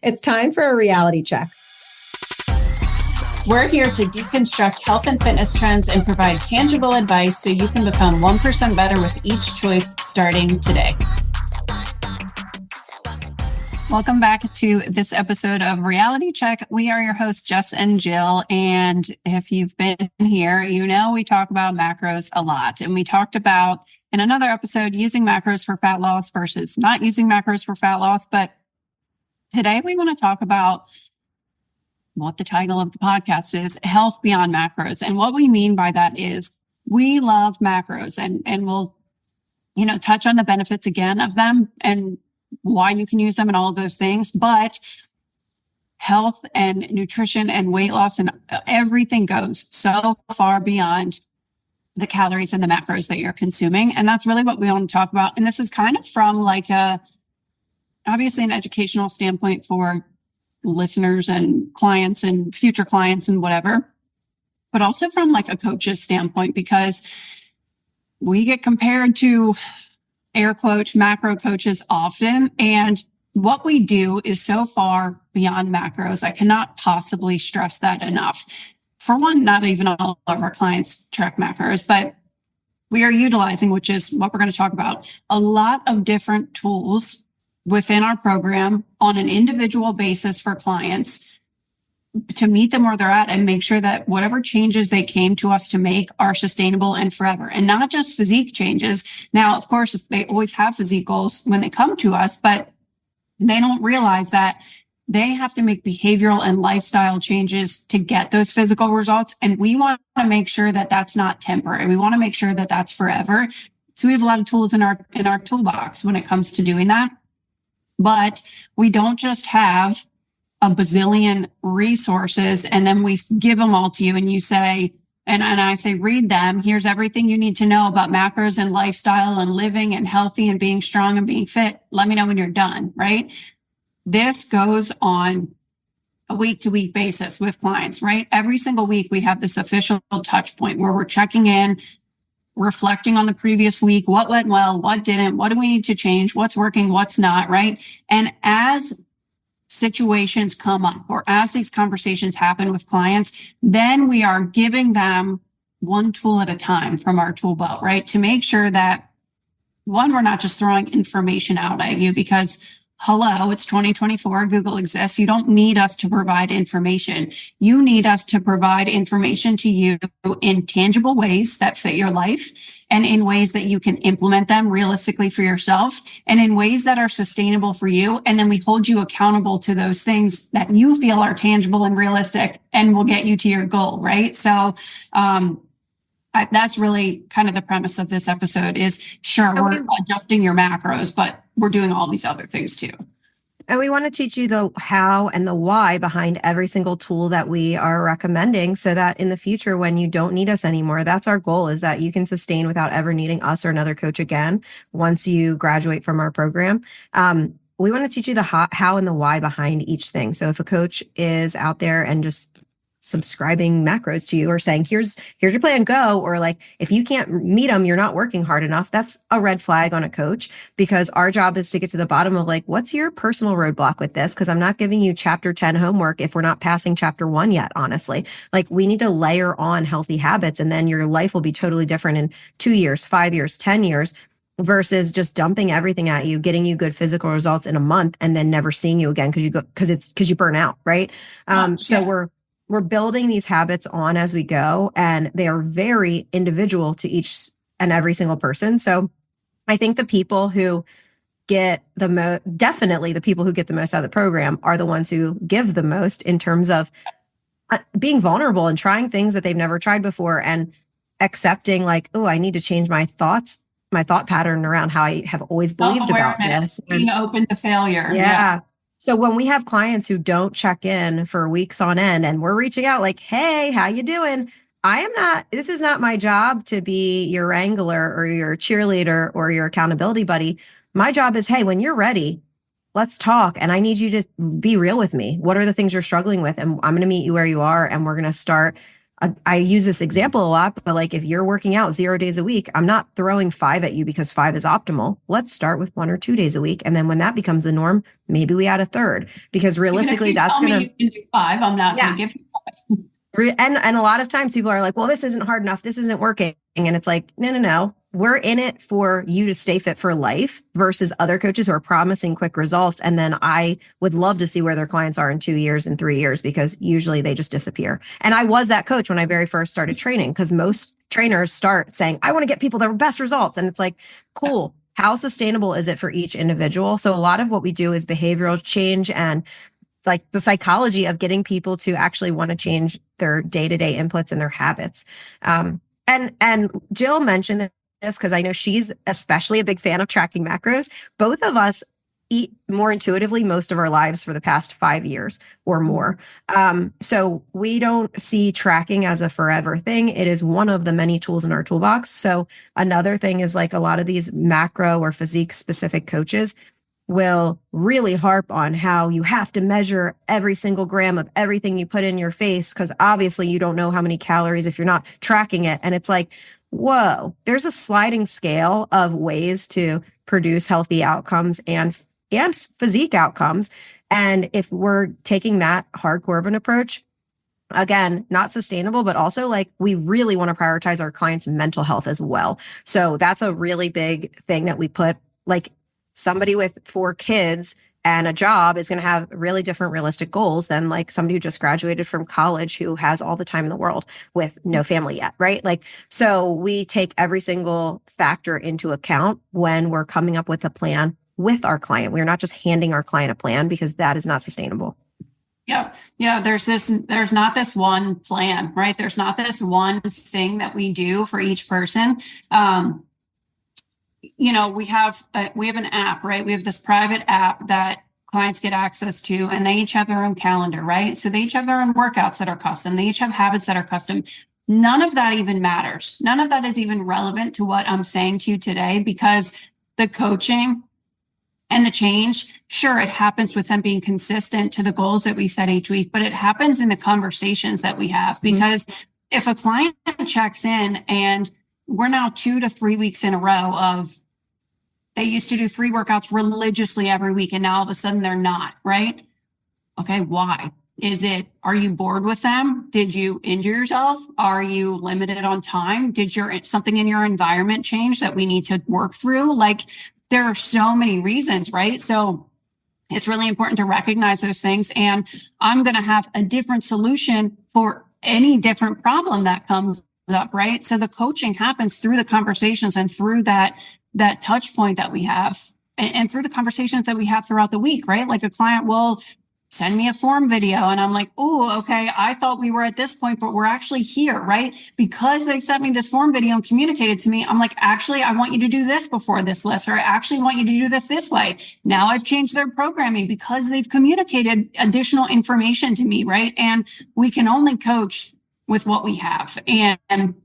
It's time for a reality check. We're here to deconstruct health and fitness trends and provide tangible advice so you can become 1% better with each choice starting today. Welcome back to this episode of Reality Check. We are your hosts, Jess and Jill. And if you've been here, you know we talk about macros a lot. And we talked about in another episode using macros for fat loss versus not using macros for fat loss. But today we want to talk about what the title of the podcast is, Health Beyond Macros. And what we mean by that is we love macros and we'll, touch on the benefits again of them and why you can use them and all of those things. But health and nutrition and weight loss and everything goes so far beyond the calories and the macros that you're consuming. And that's really what we want to talk about. And this is kind of from obviously an educational standpoint for listeners and clients and future clients and whatever, but also from a coach's standpoint, because we get compared to air quote macro coaches often. And what we do is so far beyond macros. I cannot possibly stress that enough. For one, not even all of our clients track macros, but we are utilizing, which is what we're going to talk about, a lot of different tools within our program on an individual basis for clients to meet them where they're at and make sure that whatever changes they came to us to make are sustainable and forever, and not just physique changes. Now, of course, if they always have physique goals when they come to us, but they don't realize that they have to make behavioral and lifestyle changes to get those physical results. And we want to make sure that that's not temporary. We want to make sure that that's forever. So we have a lot of tools in our toolbox when it comes to doing that. But we don't just have a bazillion resources and then we give them all to you and you say, and I say, read them. Here's everything you need to know about macros and lifestyle and living and healthy and being strong and being fit. Let me know when you're done, right? This goes on a week-to-week basis with clients, right? Every single week we have this official touch point where we're checking in, reflecting on the previous week, what went well, what didn't, what do we need to change, what's working, what's not, right? And as situations come up or as these conversations happen with clients, then we are giving them one tool at a time from our tool belt, right? To make sure that, one, we're not just throwing information out at you because hello, it's 2024. Google exists. You don't need us to provide information. You need us to provide information to you in tangible ways that fit your life and in ways that you can implement them realistically for yourself and in ways that are sustainable for you. And then we hold you accountable to those things that you feel are tangible and realistic and will get you to your goal, right? So, that's really kind of the premise of this episode is sure, we're adjusting your macros, but we're doing all these other things too. And we want to teach you the how and the why behind every single tool that we are recommending so that in the future, when you don't need us anymore, that's our goal, is that you can sustain without ever needing us or another coach again once you graduate from our program. We want to teach you the how and the why behind each thing. So if a coach is out there and just subscribing macros to you or saying, here's your plan, go, or if you can't meet them, you're not working hard enough, that's a red flag on a coach, because our job is to get to the bottom of what's your personal roadblock with this? Because I'm not giving you chapter 10 homework if we're not passing chapter 1 yet, honestly. We need to layer on healthy habits and then your life will be totally different in 2 years, 5 years, 10 years, versus just dumping everything at you, getting you good physical results in a month and then never seeing you again because you burn out, right? So we're building these habits on as we go, and they are very individual to each and every single person. So I think the people who get definitely the people who get the most out of the program are the ones who give the most in terms of being vulnerable and trying things that they've never tried before and accepting I need to change my thought pattern around how I have always believed about this. Being open to failure. Yeah. So when we have clients who don't check in for weeks on end and we're reaching out hey, how you doing? This is not my job to be your wrangler or your cheerleader or your accountability buddy. My job is, hey, when you're ready, let's talk. And I need you to be real with me. What are the things you're struggling with? And I'm going to meet you where you are. And we're going to start I use this example a lot, but like if you're working out 0 days a week, I'm not throwing 5 at you because 5 is optimal. Let's start with 1 or 2 days a week. And then when that becomes the norm, maybe we add a third, because realistically, that's going to, you can do 5. I'm not going to give you 5. and a lot of times people are like, well, this isn't hard enough. This isn't working. And it's like, no. We're in it for you to stay fit for life versus other coaches who are promising quick results. And then I would love to see where their clients are in 2 years and 3 years, because usually they just disappear. And I was that coach when I very first started training, because most trainers start saying, I want to get people their best results. And it's like, cool. How sustainable is it for each individual? So a lot of what we do is behavioral change and like the psychology of getting people to actually want to change their day-to-day inputs and their habits. And Jill mentioned this because I know she's especially a big fan of tracking macros. Both of us eat more intuitively most of our lives for the past 5 years or more. So we don't see tracking as a forever thing. It is one of the many tools in our toolbox. So another thing is like a lot of these macro or physique specific coaches will really harp on how you have to measure every single gram of everything you put in your face, because obviously you don't know how many calories if you're not tracking it. And it's like, whoa, there's a sliding scale of ways to produce healthy outcomes and physique outcomes. And if we're taking that hardcore of an approach, again, not sustainable, but also like we really want to prioritize our clients' mental health as well. So that's a really big thing that we put, like, somebody with 4 kids and a job is going to have really different realistic goals than like somebody who just graduated from college who has all the time in the world with no family yet, right? Like, so we take every single factor into account when we're coming up with a plan with our client. We're not just handing our client a plan, because that is not sustainable. Yeah. There's not this one plan, right? There's not this one thing that we do for each person. We have an app, right? We have this private app that clients get access to, and they each have their own calendar, right? So they each have their own workouts that are custom. They each have habits that are custom. None of that even matters. None of that is even relevant to what I'm saying to you today, because the coaching and the change, sure, it happens with them being consistent to the goals that we set each week, but it happens in the conversations that we have. Because if a client checks in and we're now 2 to 3 weeks in a row of, they used to do 3 workouts religiously every week, and now all of a sudden they're not, right? Okay, why? Are you bored with them? Did you injure yourself? Are you limited on time? Did something in your environment change that we need to work through? Like, there are so many reasons, right? So it's really important to recognize those things. And I'm going to have a different solution for any different problem that comes up, right? So the coaching happens through the conversations and through that touch point that we have, and through the conversations that we have throughout the week, right? Like a client will send me a form video and I'm like, oh, okay, I thought we were at this point, but we're actually here, right? Because they sent me this form video and communicated to me, I'm like, actually, I want you to do this before this lift, or I actually want you to do this way. Now I've changed their programming because they've communicated additional information to me, right? And we can only coach with what we have. And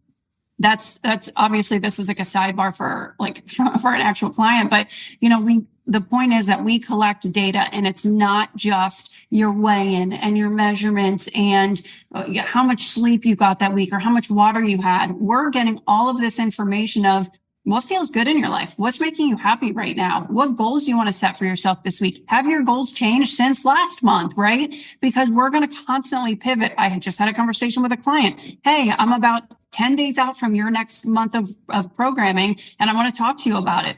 that's obviously, this is like a sidebar for an actual client, but the point is that we collect data, and it's not just your weigh-in and your measurements and how much sleep you got that week or how much water you had. We're getting all of this information of what feels good in your life, what's making you happy right now, what goals you want to set for yourself this week. Have your goals changed since last month, right? Because we're going to constantly pivot. I just had a conversation with a client. Hey, I'm about 10 days out from your next month of programming, and I want to talk to you about it.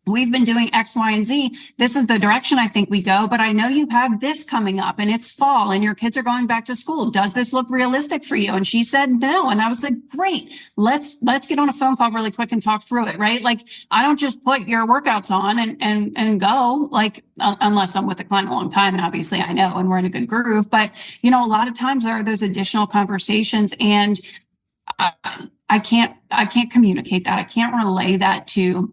We've been doing X, Y, and Z. This is the direction I think we go, but I know you have this coming up, and it's fall and your kids are going back to school. Does this look realistic for you? And she said no. And I was like, great, let's get on a phone call really quick and talk through it, right? Like, I don't just put your workouts on and go, like, unless I'm with the client a long time. And obviously I know, and we're in a good groove, but a lot of times there are those additional conversations, and I can't communicate that. I can't relay that to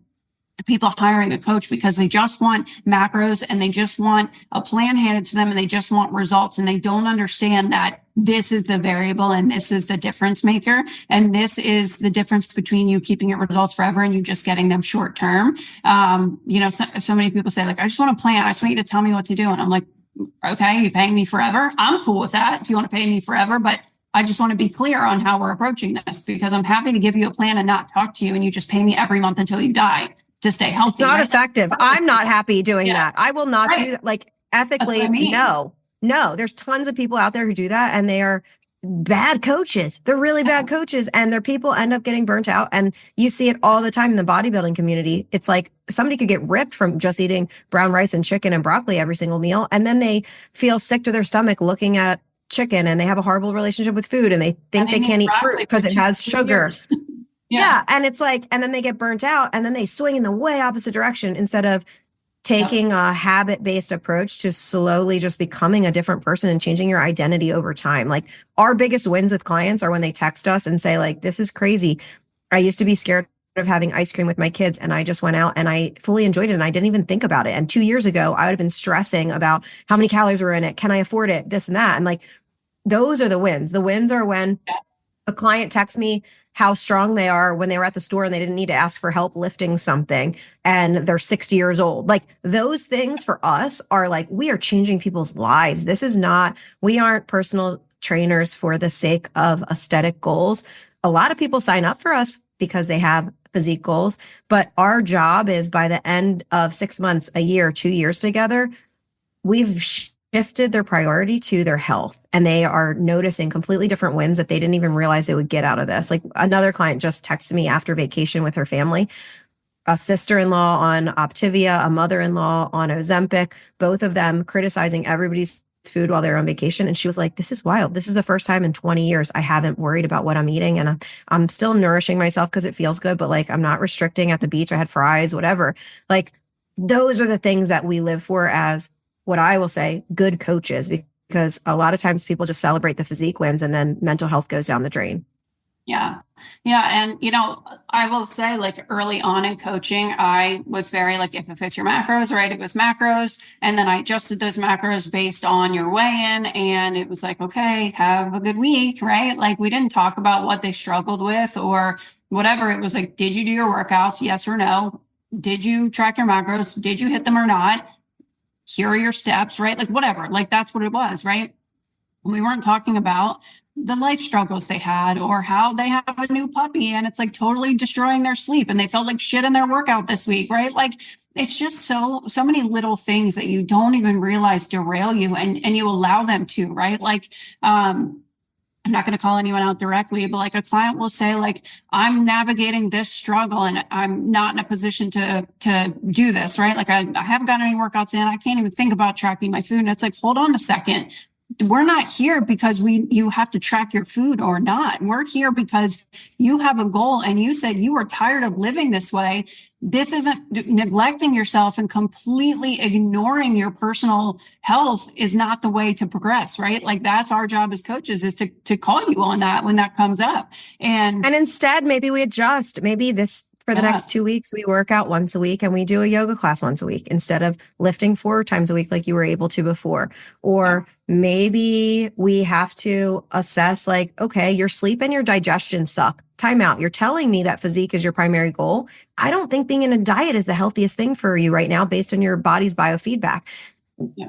people hiring a coach, because they just want macros and they just want a plan handed to them and they just want results, and they don't understand that this is the variable and this is the difference maker, and this is the difference between you keeping your results forever and you just getting them short term. So many people say, like, I just want a plan, I just want you to tell me what to do, and I'm like, okay, you paying me forever? I'm cool with that if you want to pay me forever, but I just want to be clear on how we're approaching this, because I'm happy to give you a plan and not talk to you, and you just pay me every month until you die to stay healthy. It's not effective. I'm not happy doing that. I will not do that. Like ethically, no. There's tons of people out there who do that, and they are bad coaches. They're really bad coaches, and their people end up getting burnt out. And you see it all the time in the bodybuilding community. It's like somebody could get ripped from just eating brown rice and chicken and broccoli every single meal, and then they feel sick to their stomach looking at chicken, and they have a horrible relationship with food, and they think they can't eat fruit because it has sugar. Yeah. And it's like, and then they get burnt out, and then they swing in the way opposite direction instead of taking a habit-based approach to slowly just becoming a different person and changing your identity over time. Like our biggest wins with clients are when they text us and say like, this is crazy. I used to be scared of having ice cream with my kids, and I just went out and I fully enjoyed it, and I didn't even think about it. And 2 years ago, I would have been stressing about how many calories were in it. Can I afford it? This and that. And like, those are the wins. The wins are when a client texts me how strong they are when they were at the store and they didn't need to ask for help lifting something, and they're 60 years old. Like those things for us are like, we are changing people's lives. We aren't personal trainers for the sake of aesthetic goals. A lot of people sign up for us because they have physique goals, but our job is by the end of 6 months, a year, 2 years together, we've shifted their priority to their health, and they are noticing completely different wins that they didn't even realize they would get out of this. Like another client just texted me after vacation with her family, a sister-in-law on Optivia, a mother-in-law on Ozempic, both of them criticizing everybody's food while they're on vacation. And she was like, this is wild. This is the first time in 20 years I haven't worried about what I'm eating, and I'm still nourishing myself because it feels good, but like I'm not restricting at the beach. I had fries, whatever. Like those are the things that we live for as what I will say, good coaches, because a lot of times people just celebrate the physique wins and then mental health goes down the drain. Yeah. And, I will say like early on in coaching, I was very like, if it fits your macros, right, it was macros. And then I adjusted those macros based on your weigh-in. And it was like, okay, have a good week, right? Like we didn't talk about what they struggled with or whatever. It was like, did you do your workouts? Yes or no? Did you track your macros? Did you hit them or not? Here are your steps, right? Like whatever, like that's what it was, right? We weren't talking about the life struggles they had or how they have a new puppy and it's like totally destroying their sleep and they felt like shit in their workout this week, right? Like it's just so many little things that you don't even realize derail you and you allow them to, right? Like, I'm not going to call anyone out directly, but like a client will say like, I'm navigating this struggle and I'm not in a position to do this, right? Like I haven't gotten any workouts in. I can't even think about tracking my food. And it's like, hold on a second. We're not here because you have to track your food or not. We're here because you have a goal and you said you were tired of living this way. This isn't neglecting yourself and completely ignoring your personal health is not the way to progress, right? Like that's our job as coaches is to call you on that when that comes up. And instead, maybe we adjust. Maybe for the next 2 weeks, we work out once a week and we do a yoga class once a week instead of lifting 4 times a week like you were able to before. Or maybe we have to assess like, okay, your sleep and your digestion suck. Time out. You're telling me that physique is your primary goal. I don't think being in a diet is the healthiest thing for you right now based on your body's biofeedback.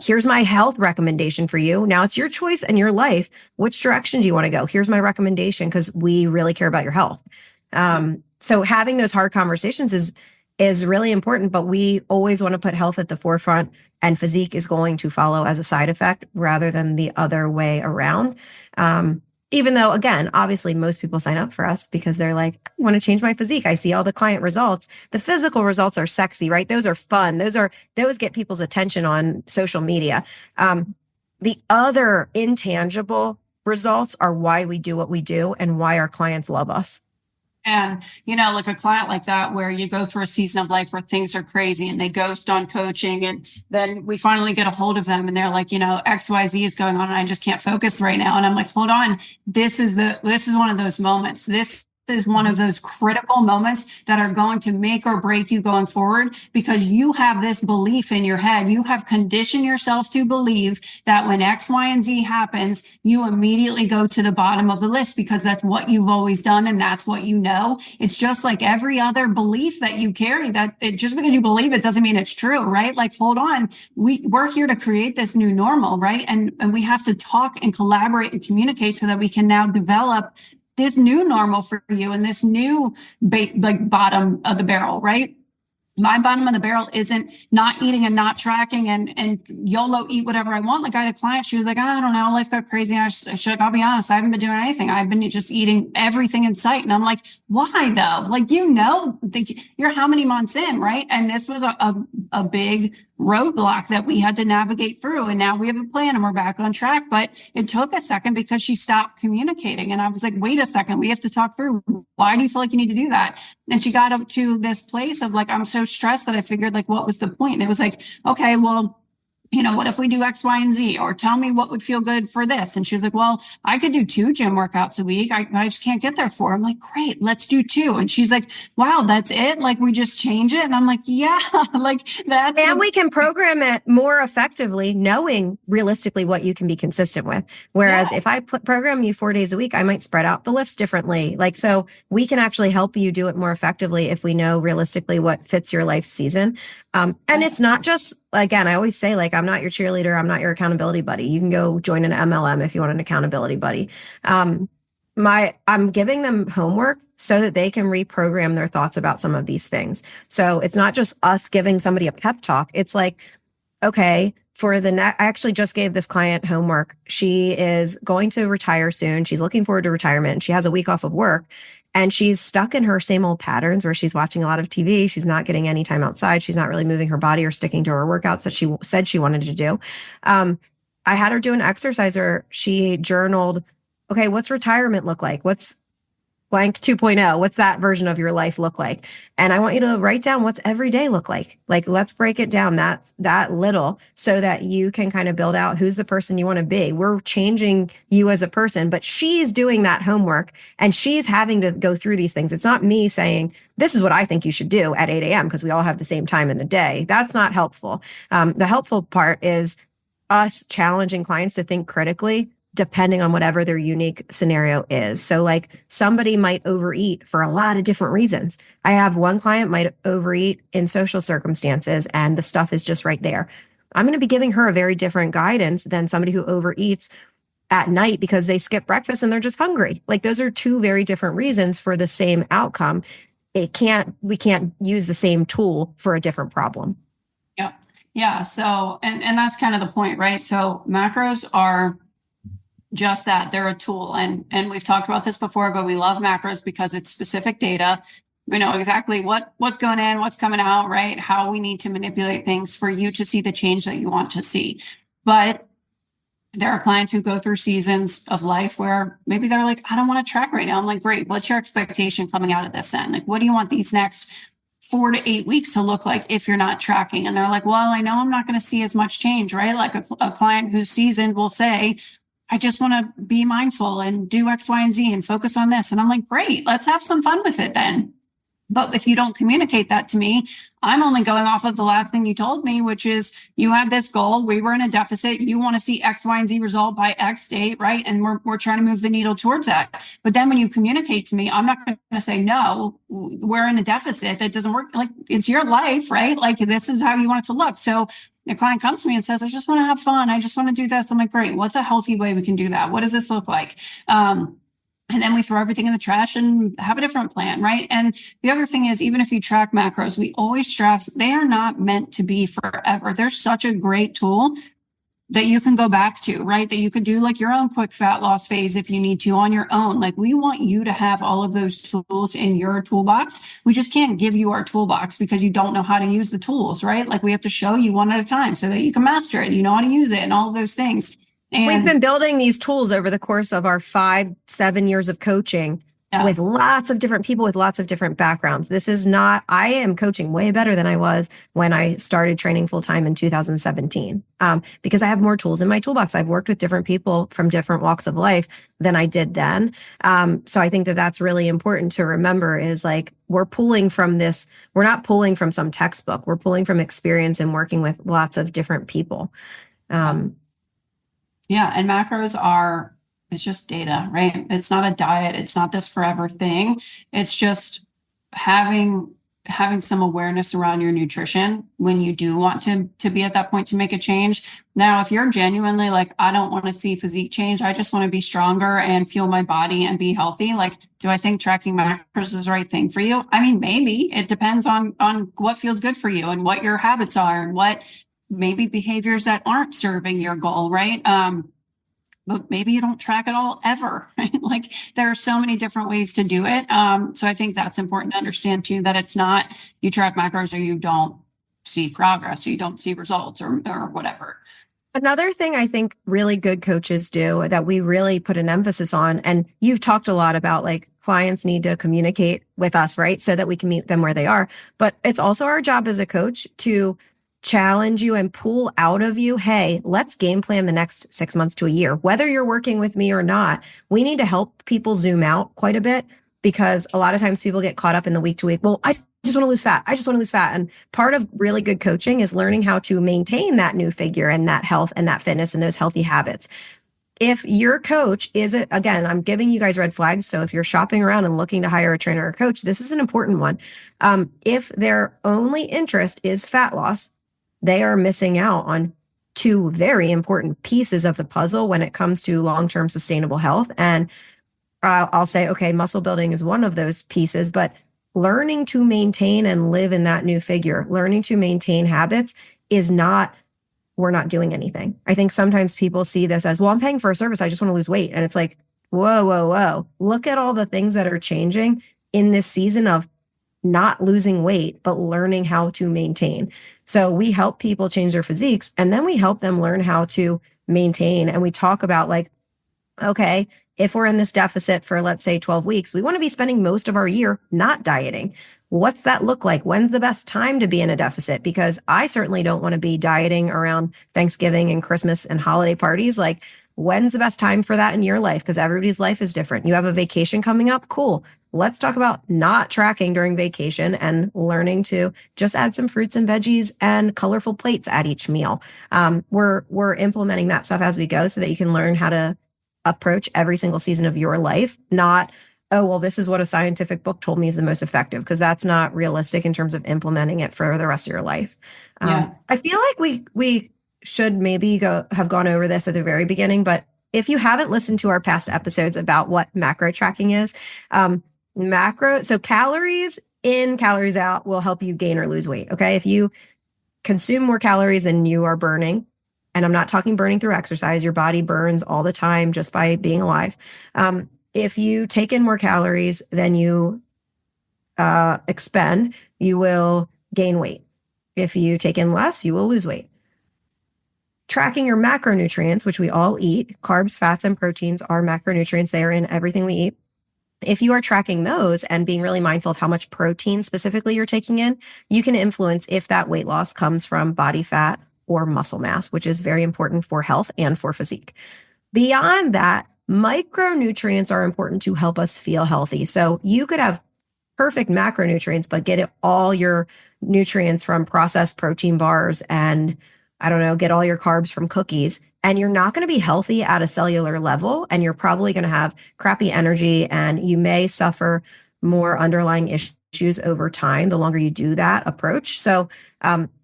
Here's my health recommendation for you. Now it's your choice and your life. Which direction do you want to go? Here's my recommendation because we really care about your health. So having those hard conversations is really important, but we always want to put health at the forefront and physique is going to follow as a side effect rather than the other way around. Even though, again, obviously most people sign up for us because they're like, I want to change my physique. I see all the client results. The physical results are sexy, right? Those are fun. Those get people's attention on social media. The other intangible results are why we do what we do and why our clients love us. And, like a client like that, where you go through a season of life where things are crazy and they ghost on coaching. And then we finally get a hold of them and they're like, XYZ is going on and I just can't focus right now. And I'm like, hold on, this is one of those moments. This is one of those critical moments that are going to make or break you going forward, because you have this belief in your head. You have conditioned yourself to believe that when X, Y, and Z happens, you immediately go to the bottom of the list because that's what you've always done and that's what you know. It's just like every other belief that you carry, that just because you believe it doesn't mean it's true, right? Like, hold on, we're here to create this new normal, right? And we have to talk and collaborate and communicate so that we can now develop this new normal for you and this new like bottom of the barrel, right? My bottom of the barrel isn't not eating and not tracking and YOLO eat whatever I want. Like, I had a client, she was like, I don't know, life got crazy. I'll be honest, I haven't been doing anything. I've been just eating everything in sight. And I'm like, why though? Like, you're how many months in, right? And this was a big roadblock that we had to navigate through. And now we have a plan and we're back on track. But it took a second because she stopped communicating. And I was like, wait a second, we have to talk through. Why do you feel like you need to do that? And she got up to this place of like, I'm so stressed that I figured, like, what was the point? And it was like, okay, well, what if we do X, Y, and Z? Or tell me what would feel good for this. And she was like, well, I could do 2 gym workouts a week. I just can't get there 4. I'm like, great, let's do 2. And she's like, wow, that's it? Like, we just change it? And I'm like, yeah, like that's. And we can program it more effectively, knowing realistically what you can be consistent with. Whereas if I program you 4 days a week, I might spread out the lifts differently. Like, so we can actually help you do it more effectively if we know realistically what fits your life season. And it's not just, again, I always say, like, I'm not your cheerleader. I'm not your accountability buddy. You can go join an MLM if you want an accountability buddy. I'm giving them homework so that they can reprogram their thoughts about some of these things. So it's not just us giving somebody a pep talk. It's like, okay, I actually just gave this client homework. She is going to retire soon. She's looking forward to retirement, and she has a week off of work. And she's stuck in her same old patterns where she's watching a lot of TV. She's not getting any time outside. She's not really moving her body or sticking to her workouts that she said she wanted to do. I had her do an exercise where she journaled, okay, what's retirement look like? What's blank 2.0? What's that version of your life look like? And I want you to write down what's every day look like. Like, let's break it down that little so that you can kind of build out who's the person you want to be. We're changing you as a person, but she's doing that homework and she's having to go through these things. It's not me saying, this is what I think you should do at 8 a.m. because we all have the same time in the day. That's not helpful. The helpful part is us challenging clients to think critically depending on whatever their unique scenario is. So like, somebody might overeat for a lot of different reasons. I have one client might overeat in social circumstances and the stuff is just right there. I'm going to be giving her a very different guidance than somebody who overeats at night because they skip breakfast and they're just hungry. Like, those are 2 very different reasons for the same outcome. We can't use the same tool for a different problem. Yeah. Yeah. So, and that's kind of the point, right? So macros are just that. They're a tool. And we've talked about this before, but we love macros because it's specific data. We know exactly what's going in, what's coming out, right? How we need to manipulate things for you to see the change that you want to see. But there are clients who go through seasons of life where maybe they're like, I don't want to track right now. I'm like, great. What's your expectation coming out of this then? Like, what do you want these next 4 to 8 weeks to look like if you're not tracking? And they're like, well, I know I'm not going to see as much change, right? Like a client who's seasoned will say, I just want to be mindful and do X, Y, and Z and focus on this. And I'm like, great, let's have some fun with it then. But if you don't communicate that to me, I'm only going off of the last thing you told me, which is you had this goal. We were in a deficit. You want to see X, Y, and Z result by X date, right? And we're trying to move the needle towards that. But then when you communicate to me, I'm not going to say, no, we're in a deficit. That doesn't work. Like, it's your life, right? Like, this is how you want it to look. So the client comes to me and says, I just want to have fun. I just want to do this. I'm like, great. What's a healthy way we can do that? What does this look like? And then we throw everything in the trash and have a different plan, right? And the other thing is, even if you track macros, we always stress they are not meant to be forever. They're such a great tool that you can go back to, right? That you could do like your own quick fat loss phase if you need to on your own. Like, we want you to have all of those tools in your toolbox. We just can't give you our toolbox because you don't know how to use the tools, right? Like, we have to show you one at a time so that you can master it, you know how to use it and all of those things. And we've been building these tools over the course of our 5-7 years of coaching. with lots of different people with lots of different backgrounds. This is not, I am coaching way better than I was when I started training full time in 2017, because I have more tools in my toolbox. I've worked with different people from different walks of life than I did then. So I think that that's really important to remember is like, we're pulling from this, we're not pulling from some textbook, we're pulling from experience and working with lots of different people. Yeah, and macros are, it's just data, right? It's not a diet, it's not this forever thing. It's just having some awareness around your nutrition when you do want to be at that point to make a change. Now, if you're genuinely like, I don't want to see physique change, I just want to be stronger and feel my body and be healthy, like, do I think tracking macros is the right thing for you? I mean, maybe. It depends on what feels good for you and what your habits are and what maybe behaviors that aren't serving your goal, right? But maybe you don't track at all ever, right? Like there are so many different ways to do it. So I think that's important to understand too, that it's not you track macros or you don't see progress, or you don't see results or whatever. Another thing I think really good coaches do that we really put an emphasis on, and you've talked a lot about like clients need to communicate with us, right? So that we can meet them where they are. But it's also our job as a coach to challenge you and pull out of you, hey, let's game plan the next 6 months to a year. Whether you're working with me or not, we need to help people zoom out quite a bit, because a lot of times people get caught up in the week to week. Well, I just want to lose fat. I just want to lose fat. And part of really good coaching is learning how to maintain that new figure and that health and that fitness and those healthy habits. If your coach is it, again, I'm giving you guys red flags. So if you're shopping around and looking to hire a trainer or coach, this is an important one. If their only interest is fat loss, they are missing out on two very important pieces of the puzzle when it comes to long-term sustainable health. And I'll say, okay, muscle building is one of those pieces, but learning to maintain and live in that new figure, learning to maintain habits is not, we're not doing anything. I think sometimes people see this as, well, I'm paying for a service, I just want to lose weight. And it's like, whoa, whoa, whoa. Look at all the things that are changing in this season of not losing weight, but learning how to maintain. So we help people change their physiques, and then we help them learn how to maintain. And we talk about like, okay, if we're in this deficit for, let's say 12 weeks, we want to be spending most of our year not dieting. What's that look like? When's the best time to be in a deficit? Because I certainly don't want to be dieting around Thanksgiving and Christmas and holiday parties. Like, when's the best time for that in your life? Because everybody's life is different. You have a vacation coming up? Cool. Let's talk about not tracking during vacation and learning to just add some fruits and veggies and colorful plates at each meal. We're implementing that stuff as we go so that you can learn how to approach every single season of your life, not, oh, well, this is what a scientific book told me is the most effective, because that's not realistic in terms of implementing it for the rest of your life. I feel like we should maybe have gone over this at the very beginning, but if you haven't listened to our past episodes about what macro tracking is, so calories in, calories out will help you gain or lose weight. Okay. If you consume more calories than you are burning, and I'm not talking burning through exercise, your body burns all the time just by being alive. If you take in more calories than you expend, you will gain weight. If you take in less, you will lose weight. Tracking your macronutrients, which we all eat, carbs, fats, and proteins are macronutrients. They are in everything we eat. If you are tracking those and being really mindful of how much protein specifically you're taking in, you can influence if that weight loss comes from body fat or muscle mass, which is very important for health and for physique. Beyond that, micronutrients are important to help us feel healthy. So you could have perfect macronutrients, but get all your nutrients from processed protein bars and, I don't know, get all your carbs from cookies. And you're not going to be healthy at a cellular level. And you're probably going to have crappy energy, and you may suffer more underlying issues over time the longer you do that approach. So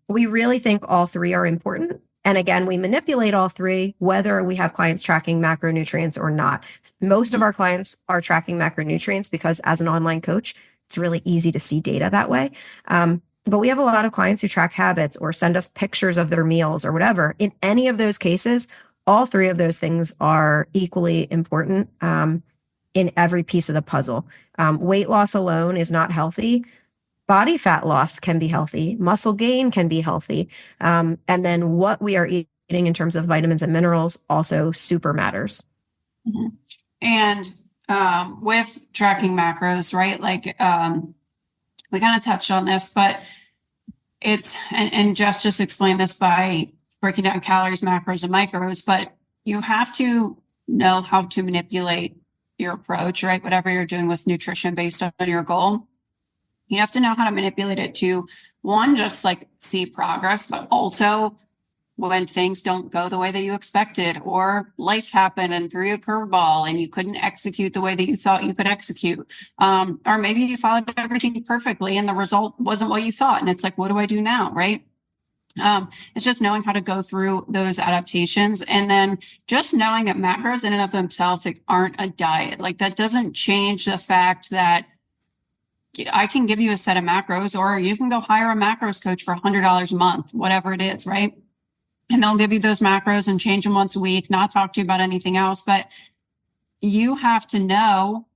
we really think all three are important. And again, we manipulate all three, whether we have clients tracking macronutrients or not. Most of our clients are tracking macronutrients because as an online coach, it's really easy to see data that way. But we have a lot of clients who track habits or send us pictures of their meals or whatever. In any of those cases, all three of those things are equally important in every piece of the puzzle. Weight loss alone is not healthy. Body fat loss can be healthy. Muscle gain can be healthy. And then what we are eating in terms of vitamins and minerals also super matters. Mm-hmm. And with tracking macros, right? Like we kind of touched on this, but it's and Jess just explained this by breaking down calories, macros, and micros, but you have to know how to manipulate your approach, right? Whatever you're doing with nutrition based on your goal, you have to know how to manipulate it to one, just like see progress, but also when things don't go the way that you expected, or life happened and threw you a curveball and you couldn't execute the way that you thought you could execute. Or maybe you followed everything perfectly and the result wasn't what you thought. And it's like, what do I do now? Right. It's just knowing how to go through those adaptations, and then just knowing that macros in and of themselves like, aren't a diet. Like that doesn't change the fact that I can give you a set of macros, or you can go hire a macros coach for $100 a month, whatever it is, right? And they'll give you those macros and change them once a week, not talk to you about anything else. But you have to know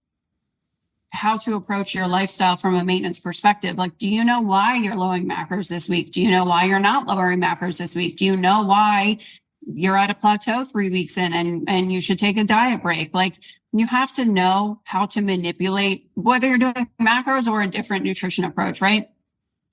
how to approach your lifestyle from a maintenance perspective. Like, do you know why you're lowering macros this week? Do you know why you're not lowering macros this week? Do you know why you're at a plateau 3 weeks in and you should take a diet break? Like, you have to know how to manipulate whether you're doing macros or a different nutrition approach, right?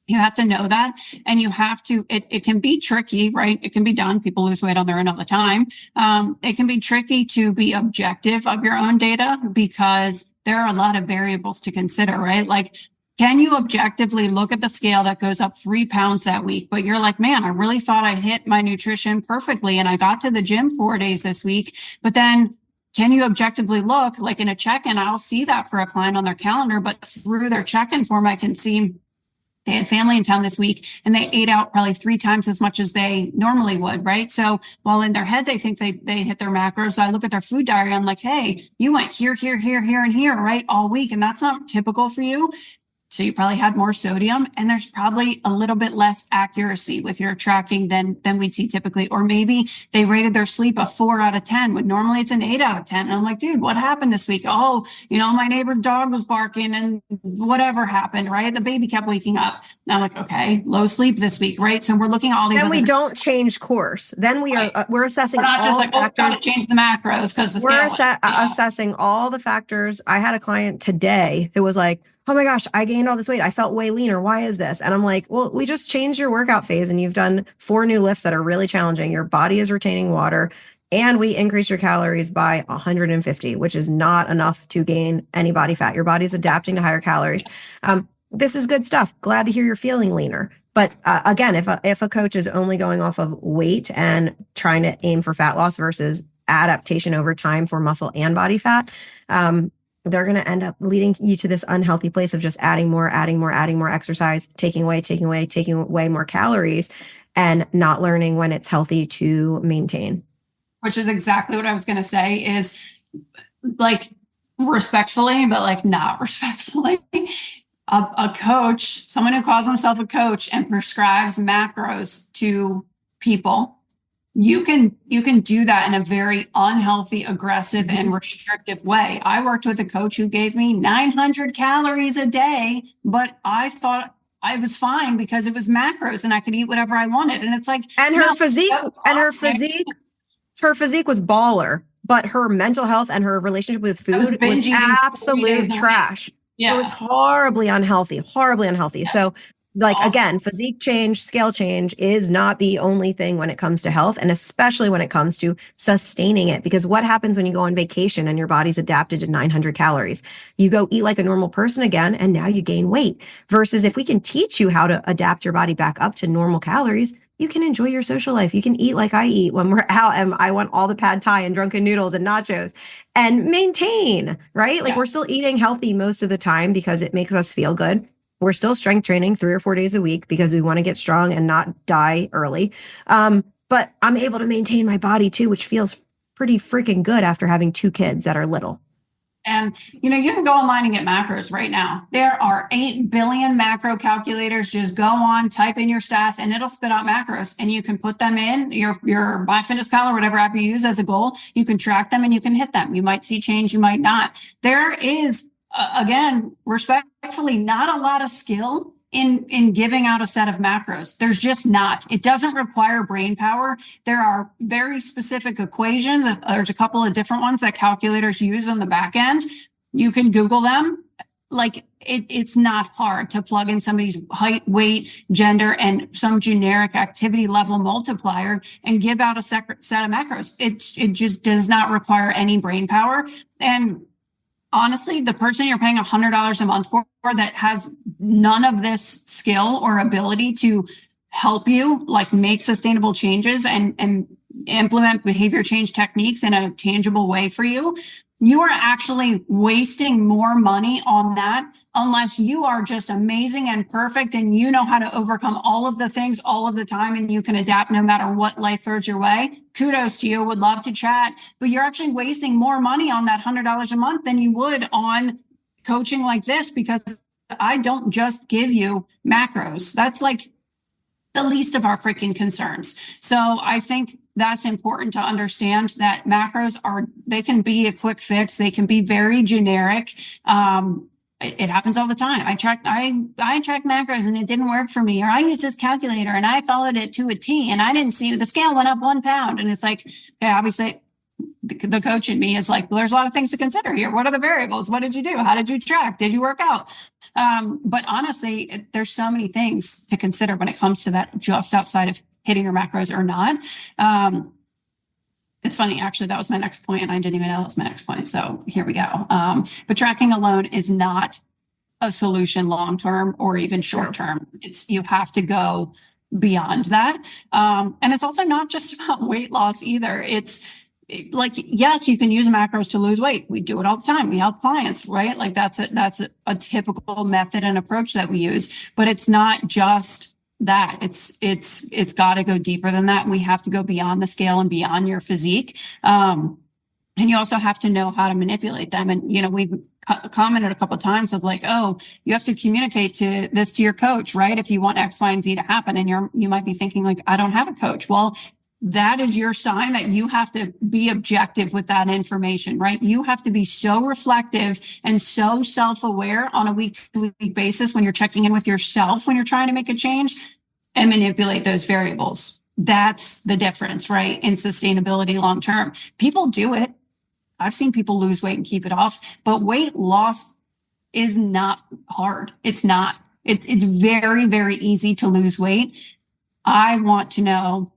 You have to know that, and you have to, it can be tricky, right? It can be done. People lose weight on their own all the time. It can be tricky to be objective of your own data because there are a lot of variables to consider, right? Like, can you objectively look at the scale that goes up 3 pounds that week, but you're like, man, I really thought I hit my nutrition perfectly and I got to the gym 4 days this week, but then can you objectively look like in a check-in? I'll see that for a client on their calendar, but through their check-in form, I can see they had family in town this week and they ate out probably 3 times as much as they normally would, right? So while in their head, they think they hit their macros, I look at their food diary. I'm like, hey, you went here, here, here, here, and here, right? All week. And that's not typical for you. So you probably had more sodium, and there's probably a little bit less accuracy with your tracking than we'd see typically. Or maybe they rated their sleep a 4 out of 10 when normally it's an 8 out of 10. And I'm like, dude, what happened this week? Oh, my neighbor's dog was barking and whatever happened, right? The baby kept waking up. And I'm like, okay, low sleep this week, right? So we're looking at all these. Then we don't change course. Then we're assessing we're not all just like, factors. Gotta change the macros because we're assessing all the factors. I had a client today who was like, oh my gosh, I gained all this weight. I felt way leaner. Why is this? And I'm like, well, we just changed your workout phase and you've done 4 new lifts that are really challenging. Your body is retaining water, and we increased your calories by 150, which is not enough to gain any body fat. Your body's adapting to higher calories. This is good stuff. Glad to hear you're feeling leaner. But again, if a coach is only going off of weight and trying to aim for fat loss versus adaptation over time for muscle and body fat, they're going to end up leading you to this unhealthy place of just adding more exercise, taking away more calories, and not learning when it's healthy to maintain. Which is exactly what I was going to say is like respectfully, but like not respectfully. A coach, someone who calls himself a coach and prescribes macros to people, you can do that in a very unhealthy, aggressive, and restrictive way. I worked with a coach who gave me 900 calories a day, but I thought I was fine because it was macros and I could eat whatever I wanted. And it's like, and her physique was baller, but her mental health and her relationship with food was absolute trash. Yeah. It was horribly unhealthy. Yeah. So again, physique change, scale change is not the only thing when it comes to health, and especially when it comes to sustaining it. Because what happens when you go on vacation and your body's adapted to 900 calories? You go eat like a normal person again, and now you gain weight. Versus if we can teach you how to adapt your body back up to normal calories, you can enjoy your social life. You can eat like I eat when we're out, and I want all the pad thai and drunken noodles and nachos, and maintain, right? Like we're still eating healthy most of the time because it makes us feel good. We're still strength training 3 or 4 days a week because we want to get strong and not die early. But I'm able to maintain my body too, which feels pretty freaking good after having 2 kids that are little. And, you can go online and get macros right now. There are 8 billion macro calculators. Just go on, type in your stats, and it'll spit out macros. And you can put them in your MyFitnessPal or whatever app you use as a goal. You can track them and you can hit them. You might see change, you might not. There is, again, respectfully, not a lot of skill in giving out a set of macros. There's just not. It doesn't require brain power. There are very specific equations. There's a couple of different ones that calculators use on the back end, You can Google them. Like it's not hard to plug in somebody's height, weight, gender, and some generic activity level multiplier and give out a set of macros. It just does not require any brain power. And honestly, the person you're paying $100 a month for that has none of this skill or ability to help you like make sustainable changes and implement behavior change techniques in a tangible way for you, you are actually wasting more money on that unless you are just amazing and perfect and you know how to overcome all of the things all of the time and you can adapt no matter what life throws your way. Kudos to you. Would love to chat, but you're actually wasting more money on that $100 a month than you would on coaching like this, because I don't just give you macros. That's like the least of our freaking concerns. So I think that's important to understand that macros they can be a quick fix. They can be very generic. It happens all the time. I checked macros and it didn't work for me, or I used this calculator and I followed it to a T and I didn't see the scale went up 1 pound. And it's like, okay, obviously the coach in me is like, well, there's a lot of things to consider here. What are the variables? What did you do? How did you track? Did you work out? But honestly, there's so many things to consider when it comes to that, just outside of hitting your macros or not. It's funny, actually, that was my next point, and I didn't even know that was my next point. So here we go. But tracking alone is not a solution long-term or even short-term. You have to go beyond that. And it's also not just about weight loss either. It's like, yes, you can use macros to lose weight. We do it all the time. We help clients, right? Like that's a typical method and approach that we use, but it's not just that. It's got to go deeper than that. We have to go beyond the scale and beyond your physique. And you also have to know how to manipulate them. And, we've commented a couple of times of like, oh, you have to communicate to your coach, right? If you want X, Y, and Z to happen. And you might be thinking like, I don't have a coach. Well, that is your sign that you have to be objective with that information, right? You have to be so reflective and so self-aware on a week-to-week basis when you're checking in with yourself, when you're trying to make a change, and manipulate those variables. That's the difference, right? In sustainability long-term. People do it. I've seen people lose weight and keep it off, but weight loss is not hard. It's not. It's very, very easy to lose weight. I want to know,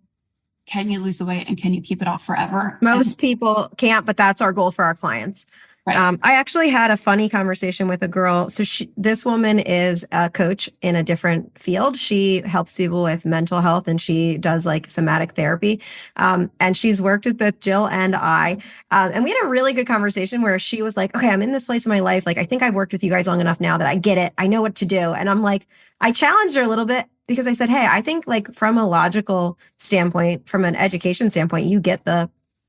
can you lose the weight and can you keep it off forever? Most people can't, but that's our goal for our clients. Right. I actually had a funny conversation with a girl. So this woman is a coach in a different field. She helps people with mental health and she does like somatic therapy. And she's worked with both Jill and I. And we had a really good conversation where she was like, okay, I'm in this place in my life. Like, I think I've worked with you guys long enough now that I get it. I know what to do. And I'm like, I challenged her a little bit because I said, hey, I think like from a logical standpoint, from an education standpoint, you get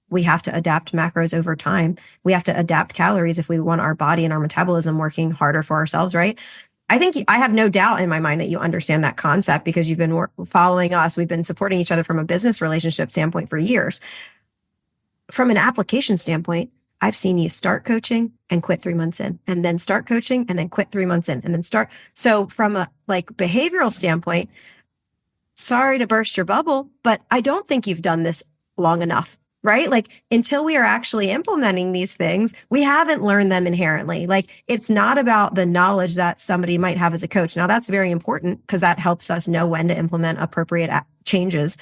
we have to adapt macros over time. We have to adapt calories if we want our body and our metabolism working harder for ourselves, right? I think I have no doubt in my mind that you understand that concept because you've been following us. We've been supporting each other from a business relationship standpoint for years. From an application standpoint, I've seen you start coaching and quit 3 months in, and then start coaching and then quit 3 months in, and then start. So from a like behavioral standpoint, sorry to burst your bubble, but I don't think you've done this long enough. Right? Like until we are actually implementing these things, we haven't learned them inherently. Like it's not about the knowledge that somebody might have as a coach. Now that's very important because that helps us know when to implement appropriate changes.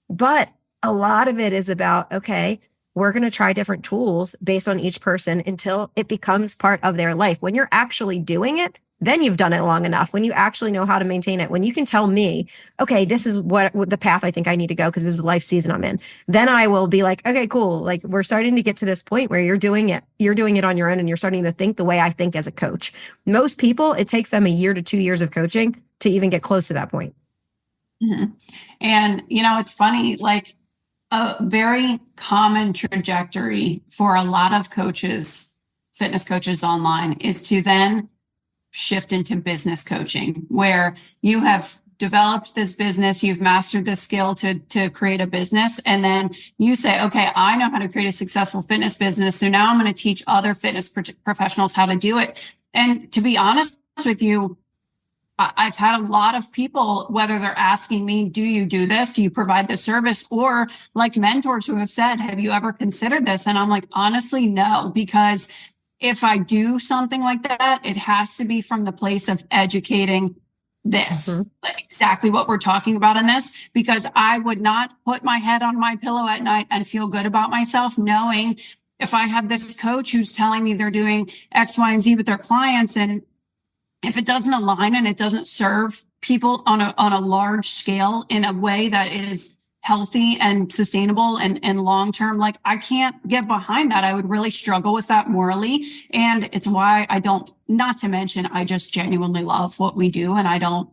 But a lot of it is about, okay, we're going to try different tools based on each person until it becomes part of their life. When you're actually doing it, then you've done it long enough. When you actually know how to maintain it, when you can tell me, okay, this is what the path I think I need to go because this is the life season I'm in, then I will be like, okay, cool. Like we're starting to get to this point where you're doing it on your own and you're starting to think the way I think as a coach. Most people, it takes them 1 year to 2 years of coaching to even get close to that point. Mm-hmm. And, it's funny, like a very common trajectory for a lot of coaches, fitness coaches online, is to then shift into business coaching, where you have developed this business, you've mastered the skill to create a business, and then you say, okay, I know how to create a successful fitness business, so now I'm going to teach other fitness professionals how to do it. And to be honest with you, I've had a lot of people, whether they're asking me, do you do this? Do you provide the service? Or like mentors who have said, have you ever considered this? And I'm like, honestly, no, because if I do something like that, it has to be from the place of educating this, like exactly what we're talking about in this, because I would not put my head on my pillow at night and feel good about myself knowing if I have this coach who's telling me they're doing X, Y, and Z with their clients, and if it doesn't align and it doesn't serve people on a large scale in a way that is healthy and sustainable and long term, like I can't get behind that. I would really struggle with that morally. And it's why I don't, not to mention, I just genuinely love what we do. And I don't,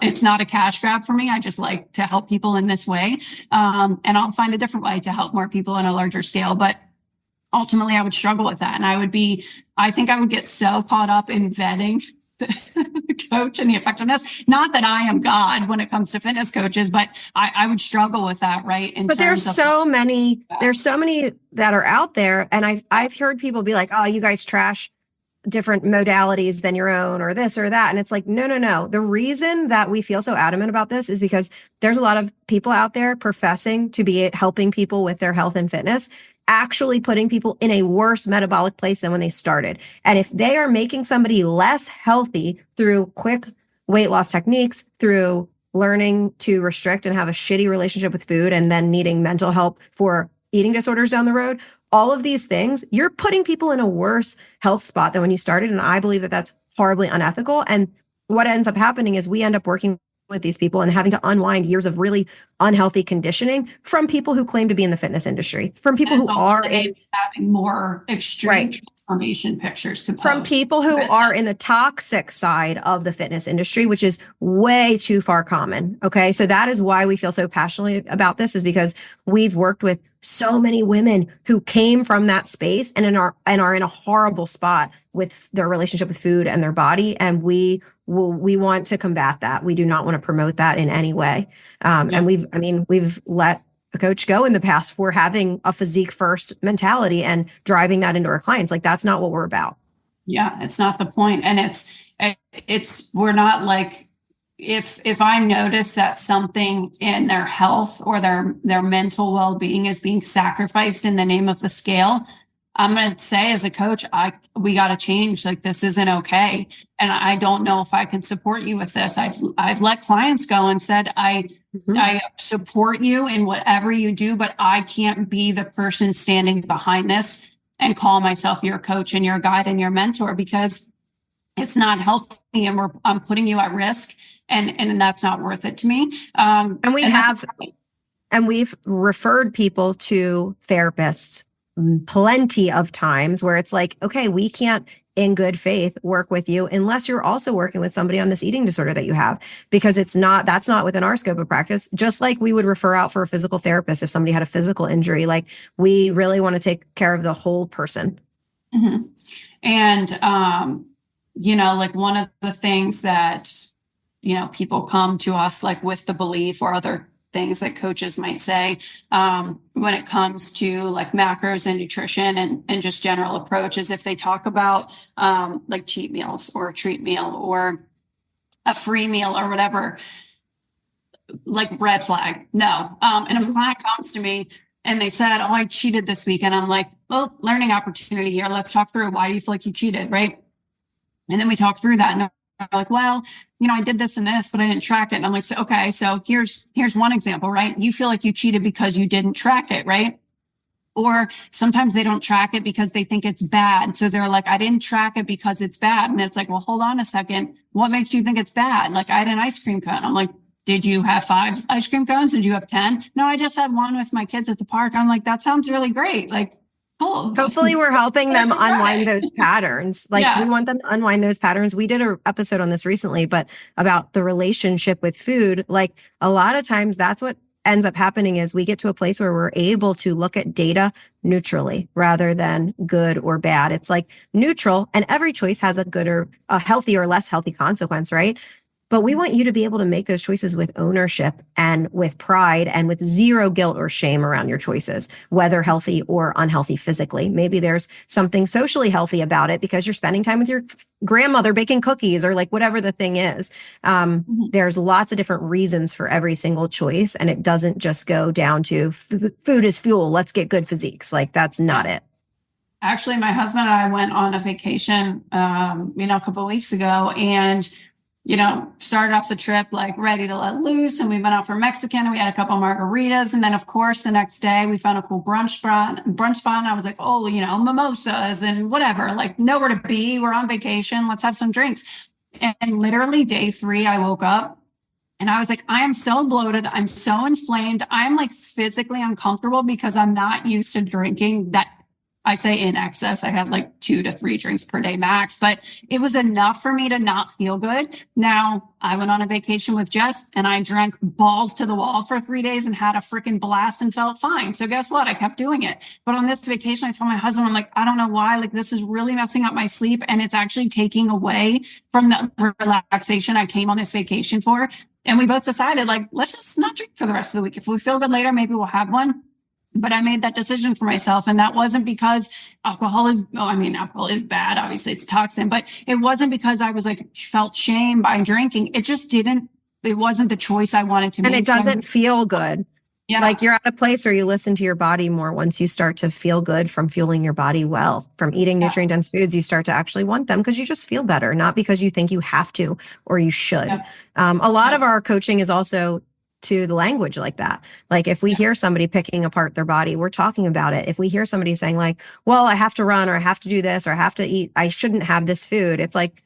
it's not a cash grab for me. I just like to help people in this way. And I'll find a different way to help more people on a larger scale. But ultimately, I would struggle with that. And I think I would get so caught up in vetting the coach and the effectiveness. Not that I am God when it comes to fitness coaches, but I would struggle with that, right? But there's so many that are out there. And I've heard people be like, oh, you guys trash different modalities than your own or this or that. And it's like, no. The reason that we feel so adamant about this is because there's a lot of people out there professing to be helping people with their health and fitness, actually putting people in a worse metabolic place than when they started. And if they are making somebody less healthy through quick weight loss techniques, through learning to restrict and have a shitty relationship with food, and then needing mental help for eating disorders down the road, all of these things, you're putting people in a worse health spot than when you started. And I believe that that's horribly unethical. And what ends up happening is we end up working with these people and having to unwind years of really unhealthy conditioning from people who claim to be in the fitness industry, from people who are having more extreme transformation pictures to post. From people who are in the toxic side of the fitness industry, which is way too far common. Okay. So that is why we feel so passionately about this, is because we've worked with so many women who came from that space and are in a horrible spot with their relationship with food and their body. And we want to combat that. We do not want to promote that in any way. And we've let a coach go in the past for having a physique first mentality and driving that into our clients. Like, that's not what we're about. Yeah, it's not the point. And we're not like, if I notice that something in their health or their mental well-being is being sacrificed in the name of the scale, I'm going to say as a coach, we got to change. Like, this isn't okay. And I don't know if I can support you with this. I've let clients go and said, I support you in whatever you do, but I can't be the person standing behind this and call myself your coach and your guide and your mentor, because it's not healthy and I'm putting you at risk. And that's not worth it to me. And we've referred people to therapists plenty of times where it's like, okay, we can't in good faith work with you unless you're also working with somebody on this eating disorder that you have, because that's not within our scope of practice. Just like we would refer out for a physical therapist if somebody had a physical injury. Like, we really want to take care of the whole person. Mm-hmm. And like one of the things that people come to us like with the belief, or other things that coaches might say when it comes to like macros and nutrition and just general approaches, if they talk about like cheat meals or a treat meal or a free meal or whatever, like red flag, no. And if a client comes to me and they said, oh, I cheated this week, and I'm like, well, learning opportunity here. Let's talk through, why do you feel like you cheated, right? And then we talk through that, and they're like, well, I did this and this, but I didn't track it. And I'm like, so, okay, so here's one example, right? You feel like you cheated because you didn't track it, right? Or sometimes they don't track it because they think it's bad. So they're like, I didn't track it because it's bad. And it's like, well, hold on a second. What makes you think it's bad? Like, I had an ice cream cone. I'm like, did you have 5 ice cream cones? Did you have 10? No, I just had one with my kids at the park. I'm like, that sounds really great. Like, cool. Hopefully we're helping them unwind those patterns. Like, we want them to unwind those patterns. We did an episode on this recently, but about the relationship with food. Like, a lot of times that's what ends up happening, is we get to a place where we're able to look at data neutrally rather than good or bad. It's like neutral, and every choice has a good or a healthy or less healthy consequence, right? But we want you to be able to make those choices with ownership and with pride and with zero guilt or shame around your choices, whether healthy or unhealthy physically. Maybe there's something socially healthy about it because you're spending time with your grandmother baking cookies, or like whatever the thing is. There's lots of different reasons for every single choice. And it doesn't just go down to food is fuel. Let's get good physiques. Like, that's not it. Actually, my husband and I went on a vacation, a couple of weeks ago, and started off the trip like ready to let loose. And we went out for Mexican and we had a couple of margaritas. And then, of course, the next day we found a cool brunch spot. And I was like, oh, mimosas and whatever, like nowhere to be. We're on vacation. Let's have some drinks. And literally day 3, I woke up and I was like, I am so bloated. I'm so inflamed. I'm like physically uncomfortable because I'm not used to drinking that. I say in excess. I had like 2 to 3 drinks per day max, but it was enough for me to not feel good. Now I went on a vacation with Jess and I drank balls to the wall for 3 days and had a freaking blast and felt fine. So guess what? I kept doing it. But on this vacation, I told my husband, I'm like, I don't know why, like this is really messing up my sleep. And it's actually taking away from the relaxation I came on this vacation for. And we both decided like, let's just not drink for the rest of the week. If we feel good later, maybe we'll have one. But I made that decision for myself. And that wasn't because alcohol is bad. Obviously it's toxin, but it wasn't because I was like, felt shame by drinking. It wasn't the choice I wanted to make. And it doesn't feel good. Yeah. Like you're at a place where you listen to your body more once you start to feel good from fueling your body well. From eating nutrient dense foods, you start to actually want them because you just feel better, not because you think you have to or you should. Yeah. A lot of our coaching is also to the language like that. Like if we hear somebody picking apart their body, we're talking about it. If we hear somebody saying like, well, I have to run or I have to do this or I have to eat, I shouldn't have this food. It's like,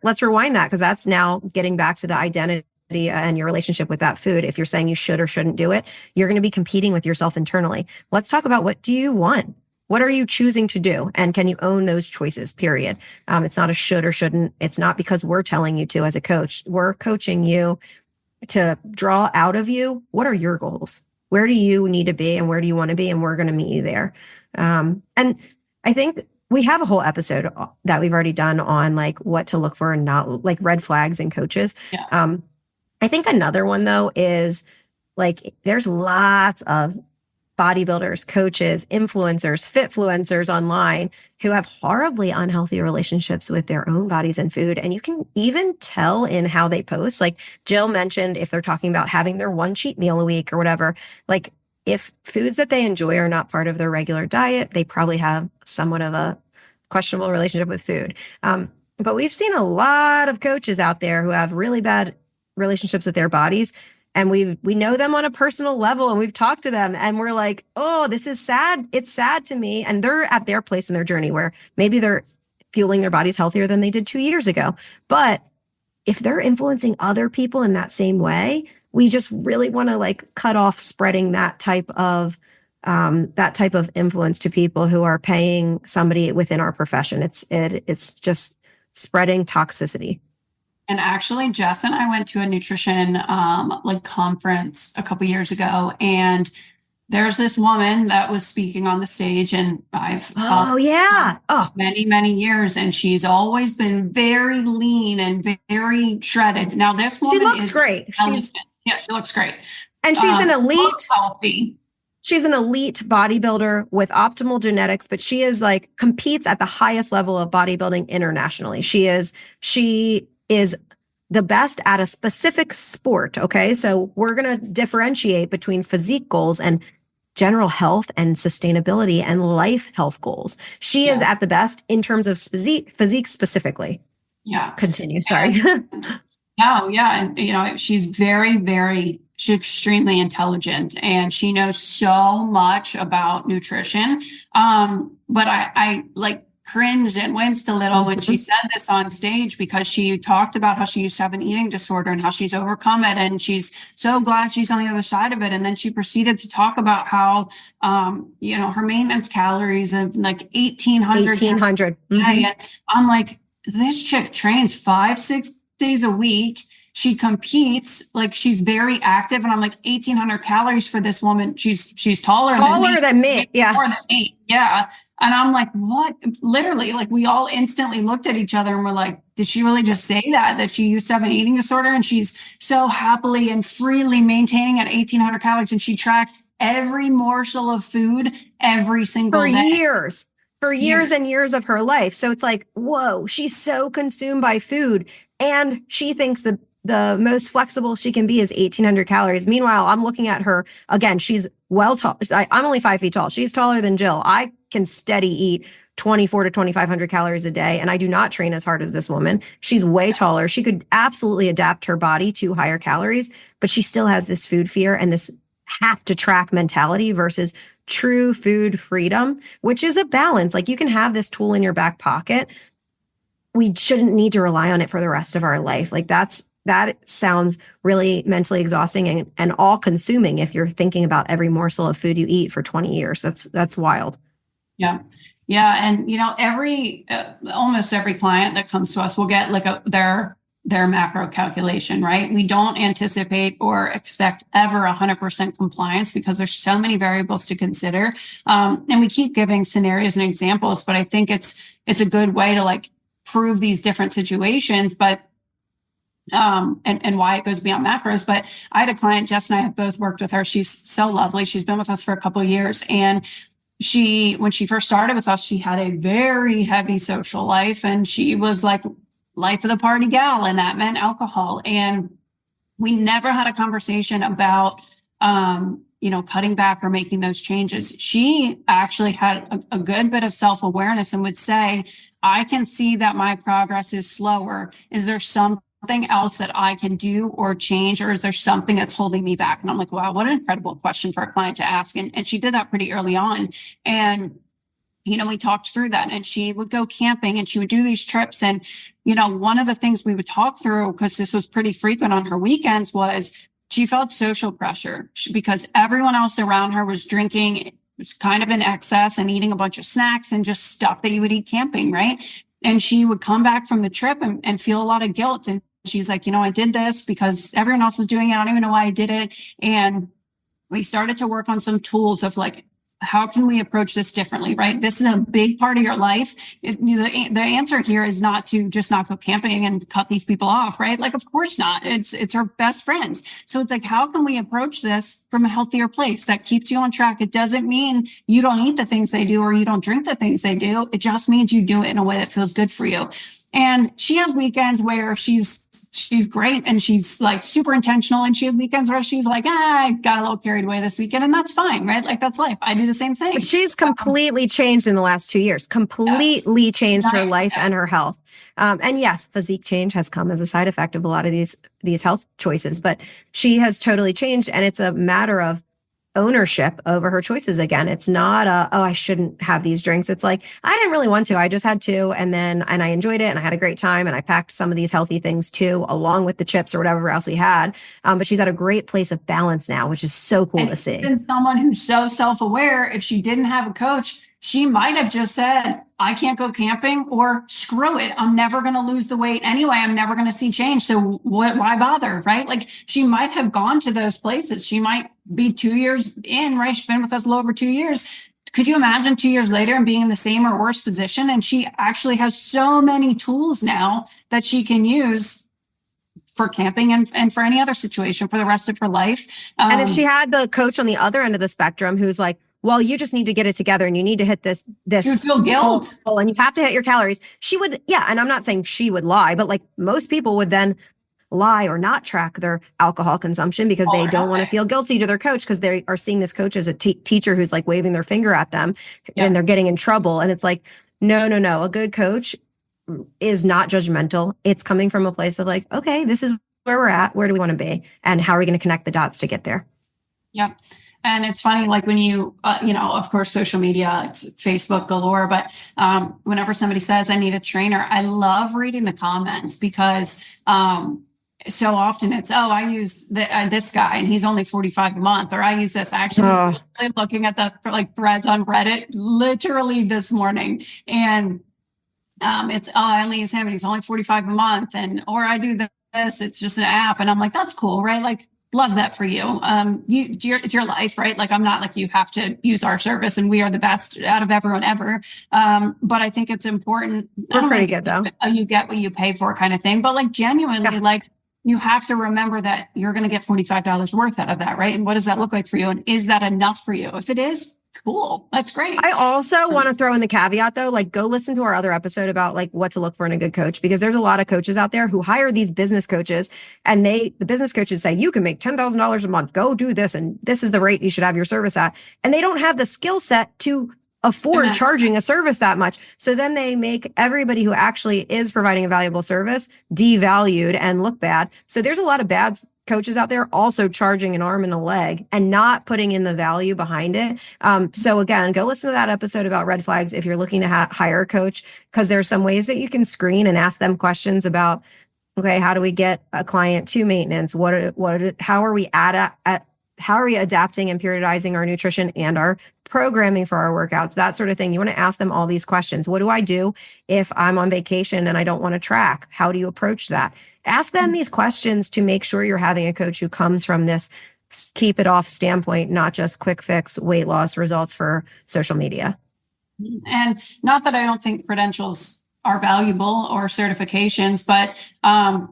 let's rewind that because that's now getting back to the identity and your relationship with that food. If you're saying you should or shouldn't do it, you're going to be competing with yourself internally. Let's talk about what do you want? What are you choosing to do? And can you own those choices, period? It's not a should or shouldn't. It's not because we're telling you to as a coach. We're coaching you to draw out of you. What are your goals? Where do you need to be and where do you want to be? And we're going to meet you there. And I think we have a whole episode that we've already done on like what to look for and not like red flags in coaches. Yeah. I think another one though is like there's lots of bodybuilders, coaches, influencers, fitfluencers online who have horribly unhealthy relationships with their own bodies and food. And you can even tell in how they post. Like Jill mentioned, if they're talking about having their one cheat meal a week or whatever, like if foods that they enjoy are not part of their regular diet, they probably have somewhat of a questionable relationship with food. But we've seen a lot of coaches out there who have really bad relationships with their bodies. And we know them on a personal level and we've talked to them and we're like, oh, this is sad. It's sad to me. And they're at their place in their journey where maybe they're fueling their bodies healthier than they did 2 years ago. But if they're influencing other people in that same way, we just really want to like cut off spreading that type of influence to people who are paying somebody within our profession. It's just spreading toxicity. And actually, Jess and I went to a nutrition conference a couple years ago, and there's this woman that was speaking on the stage, and I've followed many, many years, and she's always been very lean and very shredded. Now, this woman looks great. She looks great, and she's an elite. Healthy. She's an elite bodybuilder with optimal genetics, but she is like competes at the highest level of bodybuilding internationally. She is the best at a specific sport. Okay. So we're going to differentiate between physique goals and general health and sustainability and life health goals. She is at the best in terms of physique specifically. Yeah. Continue. Sorry. Yeah. And, she's she's extremely intelligent and she knows so much about nutrition. But I like cringed and winced a little when she said this on stage because she talked about how she used to have an eating disorder and how she's overcome it. And she's so glad she's on the other side of it. And then she proceeded to talk about how, her maintenance calories of like 1,800. Mm-hmm. And I'm like, this chick trains 5-6 days a week. She competes, like she's very active. And I'm like 1,800 calories for this woman. She's taller than me. Yeah. More than me. Yeah. And I'm like, what? Literally, like we all instantly looked at each other and we're like, did she really just say that she used to have an eating disorder? And she's so happily and freely maintaining at 1,800 calories. And she tracks every morsel of food every single day. For years and years of her life. So it's like, whoa, she's so consumed by food. And she thinks that the most flexible she can be is 1,800 calories. Meanwhile, I'm looking at her again. She's well tall. I'm only 5 feet tall. She's taller than Jill. I can steady eat 24 to 2,500 calories a day. And I do not train as hard as this woman. She's way taller. She could absolutely adapt her body to higher calories, but she still has this food fear and this have to track mentality versus true food freedom, which is a balance. Like, you can have this tool in your back pocket. We shouldn't need to rely on it for the rest of our life. Like, that sounds really mentally exhausting and all consuming if you're thinking about every morsel of food you eat for 20 years. That's wild. Yeah. Yeah. And, almost every client that comes to us will get like their macro calculation, right? We don't anticipate or expect ever 100% compliance because there's so many variables to consider. And we keep giving scenarios and examples, but I think it's a good way to like prove these different situations, but and why it goes beyond macros. But I had a client, Jess and I have both worked with her. She's so lovely. She's been with us for a couple of years. And when she first started with us, she had a very heavy social life and she was like life of the party gal, and that meant alcohol. And we never had a conversation about, cutting back or making those changes. She actually had a good bit of self-awareness and would say, I can see that my progress is slower. Is there something else that I can do or change, or is there something that's holding me back? And I'm like, wow, what an incredible question for a client to ask. And she did that pretty early on. And we talked through that, and she would go camping and she would do these trips. And, one of the things we would talk through, because this was pretty frequent on her weekends, was she felt social pressure because everyone else around her was drinking. It was kind of in excess and eating a bunch of snacks and just stuff that you would eat camping. Right. And she would come back from the trip and feel a lot of guilt. And she's like, I did this because everyone else is doing it. I don't even know why I did it. And we started to work on some tools of like, how can we approach this differently, right? This is a big part of your life. The answer here is not to just not go camping and cut these people off, right? Like, of course not. It's our best friends. So it's like, how can we approach this from a healthier place that keeps you on track? It doesn't mean you don't eat the things they do or you don't drink the things they do. It just means you do it in a way that feels good for you. And she has weekends where she's great and she's like super intentional, and she has weekends where she's like, I got a little carried away this weekend, and that's fine, right? Like, that's life. I do the same thing. But she's completely changed in the last 2 years, completely changed her life and her health. And yes, physique change has come as a side effect of a lot of these health choices, but she has totally changed, and it's a matter of ownership over her choices again. It's not I shouldn't have these drinks. It's like, I didn't really want to. I just had to. And I enjoyed it and I had a great time. And I packed some of these healthy things too, along with the chips or whatever else we had. But she's at a great place of balance now, which is so cool to see. And someone who's so self-aware, if she didn't have a coach, she might have just said, I can't go camping, or screw it. I'm never going to lose the weight anyway. I'm never going to see change. So why bother? Right? Like, she might have gone to those places. She might be 2 years in, right? She's been with us a little over 2 years. Could you imagine 2 years later and being in the same or worse position? And she actually has so many tools now that she can use for camping and for any other situation for the rest of her life. And if she had the coach on the other end of the spectrum who's like, well, you just need to get it together and you need to hit this you feel guilt goal and you have to hit your calories. She would, and I'm not saying she would lie, but like, most people would then lie or not track their alcohol consumption because they don't want to feel guilty to their coach, because they are seeing this coach as a teacher who's like waving their finger at them and they're getting in trouble. And it's like, no. A good coach is not judgmental. It's coming from a place of like, okay, this is where we're at. Where do we want to be? And how are we going to connect the dots to get there? Yeah. And it's funny, like when you, of course, social media, it's Facebook galore, but whenever somebody says, I need a trainer, I love reading the comments because so often it's, I use this guy and he's only $45 a month, or I use this. Actually, I'm looking at the threads on Reddit literally this morning, and it's, I only use him and he's only $45 a month, or I do this, it's just an app. And I'm like, that's cool, right? Like, love that for you. It's your life, right? Like, I'm not like, you have to use our service and we are the best out of everyone ever. But I think it's important. We're pretty good though. You get what you pay for kind of thing, but like genuinely, like, you have to remember that you're going to get $45 worth out of that, right? And what does that look like for you? And is that enough for you? If it is, Cool. That's great. I also want to throw in the caveat though, like go listen to our other episode about like what to look for in a good coach, because there's a lot of coaches out there who hire these business coaches and the business coaches say, you can make $10,000 a month, go do this. And this is the rate you should have your service at. And they don't have the skill set to afford charging a service that much. So then they make everybody who actually is providing a valuable service devalued and look bad. So there's a lot of bad coaches out there also charging an arm and a leg and not putting in the value behind it. So again, go listen to that episode about red flags if you're looking to hire a coach, because there's some ways that you can screen and ask them questions about, okay, how do we get a client to maintenance? How are we how are we adapting and periodizing our nutrition and our programming for our workouts, that sort of thing. You want to ask them all these questions. What do I do if I'm on vacation and I don't want to track? How do you approach that? Ask them these questions to make sure you're having a coach who comes from this keep it off standpoint, not just quick fix weight loss results for social media. And not that I don't think credentials are valuable or certifications, but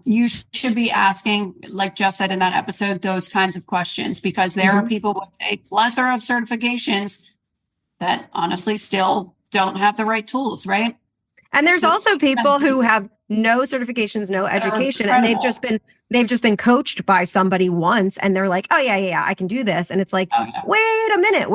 you should be asking, like Jeff said in that episode, those kinds of questions, because there are people with a plethora of certifications that honestly still don't have the right tools, right? And there's also people who have no certifications, no education, and they've just been coached by somebody once, and they're like, oh yeah, I can do this. And it's like, wait a minute,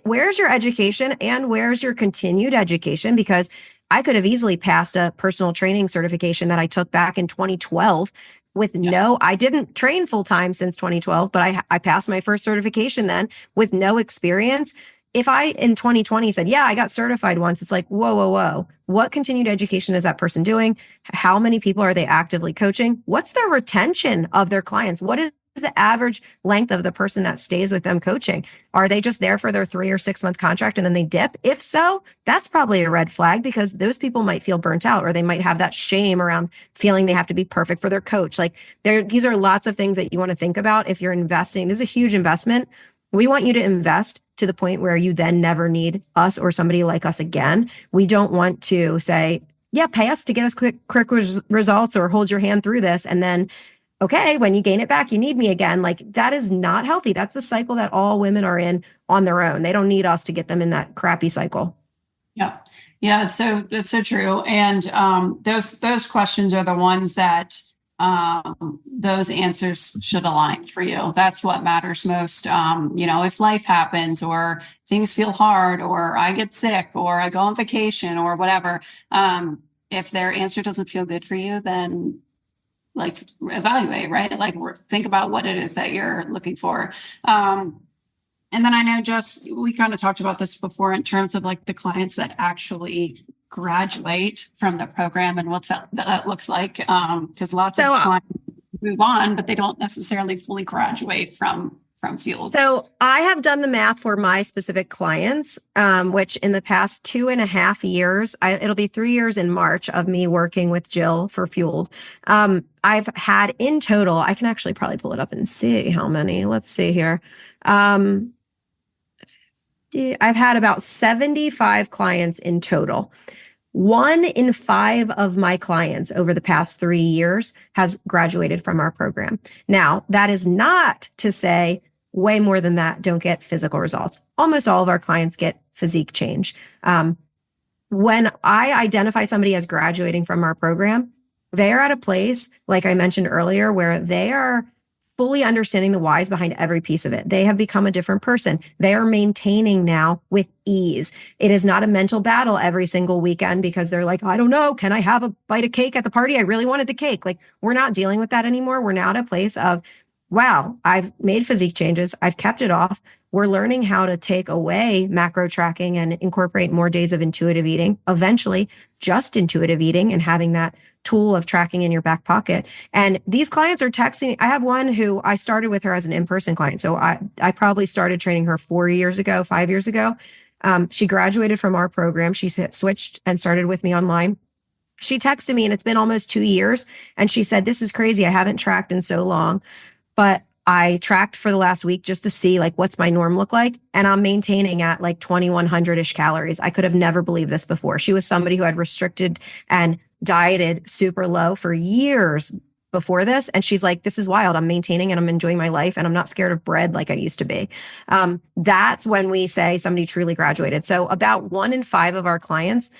where's your education and where's your continued education? Because I could have easily passed a personal training certification that I took back in 2012 with I didn't train full time since 2012, but I passed my first certification then with no experience. If I in 2020 said, yeah, I got certified once, it's like, whoa. What continued education is that person doing? How many people are they actively coaching? What's their retention of their clients? What is the average length of the person that stays with them coaching? Are they just there for their 3 or 6 month contract and then they dip? If so, that's probably a red flag, because those people might feel burnt out, or they might have that shame around feeling they have to be perfect for their coach. Like these are lots of things that you want to think about if you're investing. This is a huge investment. We want you to invest to the point where you then never need us or somebody like us again. We don't want to say, yeah, pay us to get us quick results or hold your hand through this. And then, okay, when you gain it back, you need me again. Like that is not healthy. That's the cycle that all women are in on their own. They don't need us to get them in that crappy cycle. Yeah. It's so true. And those questions are the ones that those answers should align for you. That's what matters most. If life happens or things feel hard or I get sick or I go on vacation or whatever, if their answer doesn't feel good for you, then like evaluate, right? Like think about what it is that you're looking for. And then I know we kind of talked about this before in terms of like the clients that actually graduate from the program and what's that looks like. Because lots of clients move on, but they don't necessarily fully graduate from Fueled. So I have done the math for my specific clients, which in the past 2.5 years, it'll be 3 years in March of me working with Jill for Fueled. I've had in total, I can actually probably pull it up and see how many. Let's see here. I've had about 75 clients in total. 1 in 5 of my clients over the past 3 years has graduated from our program. Now, that is not to say way more than that don't get physical results. Almost all of our clients get physique change. When I identify somebody as graduating from our program, they are at a place, like I mentioned earlier, where they are fully understanding the whys behind every piece of it. They have become a different person. They are maintaining now with ease. It is not a mental battle every single weekend because they're like, I don't know, can I have a bite of cake at the party? I really wanted the cake. Like, we're not dealing with that anymore. We're now at a place of, wow, I've made physique changes. I've kept it off. We're learning how to take away macro tracking and incorporate more days of intuitive eating, eventually just intuitive eating, and having that tool of tracking in your back pocket. And these clients are texting. I have one who I started with her as an in-person client. So I probably started training her 5 years ago. She graduated from our program. She switched and started with me online. She texted me, and it's been almost 2 years. And she said, this is crazy. I haven't tracked in so long, but I tracked for the last week just to see like what's my norm look like. And I'm maintaining at like 2,100-ish calories. I could have never believed this before. She was somebody who had restricted and dieted super low for years before this. And she's like, this is wild. I'm maintaining and I'm enjoying my life and I'm not scared of bread like I used to be. That's when we say somebody truly graduated. So about 1 in 5 of our clients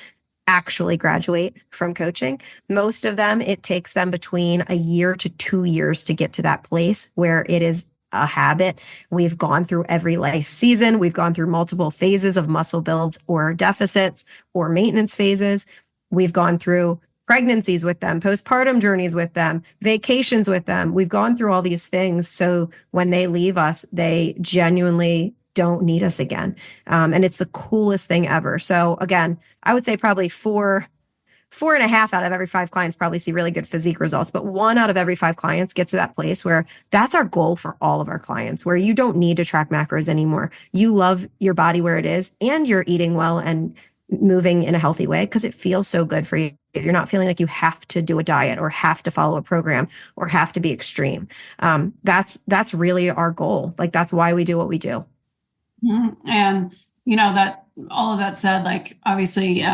actually graduate from coaching. Most of them, it takes them between a year to 2 years to get to that place where it is a habit. We've gone through every life season. We've gone through multiple phases of muscle builds or deficits or maintenance phases. We've gone through pregnancies with them, postpartum journeys with them, vacations with them. We've gone through all these things. So when they leave us, they genuinely don't need us again. And it's the coolest thing ever. So again, I would say probably 4.5 out of every 5 clients probably see really good physique results, but 1 out of every 5 clients gets to that place where that's our goal for all of our clients, where you don't need to track macros anymore. You love your body where it is and you're eating well and moving in a healthy way because it feels so good for you. You're not feeling like you have to do a diet or have to follow a program or have to be extreme. That's really our goal. Like that's why we do what we do. And that all of that said, like obviously,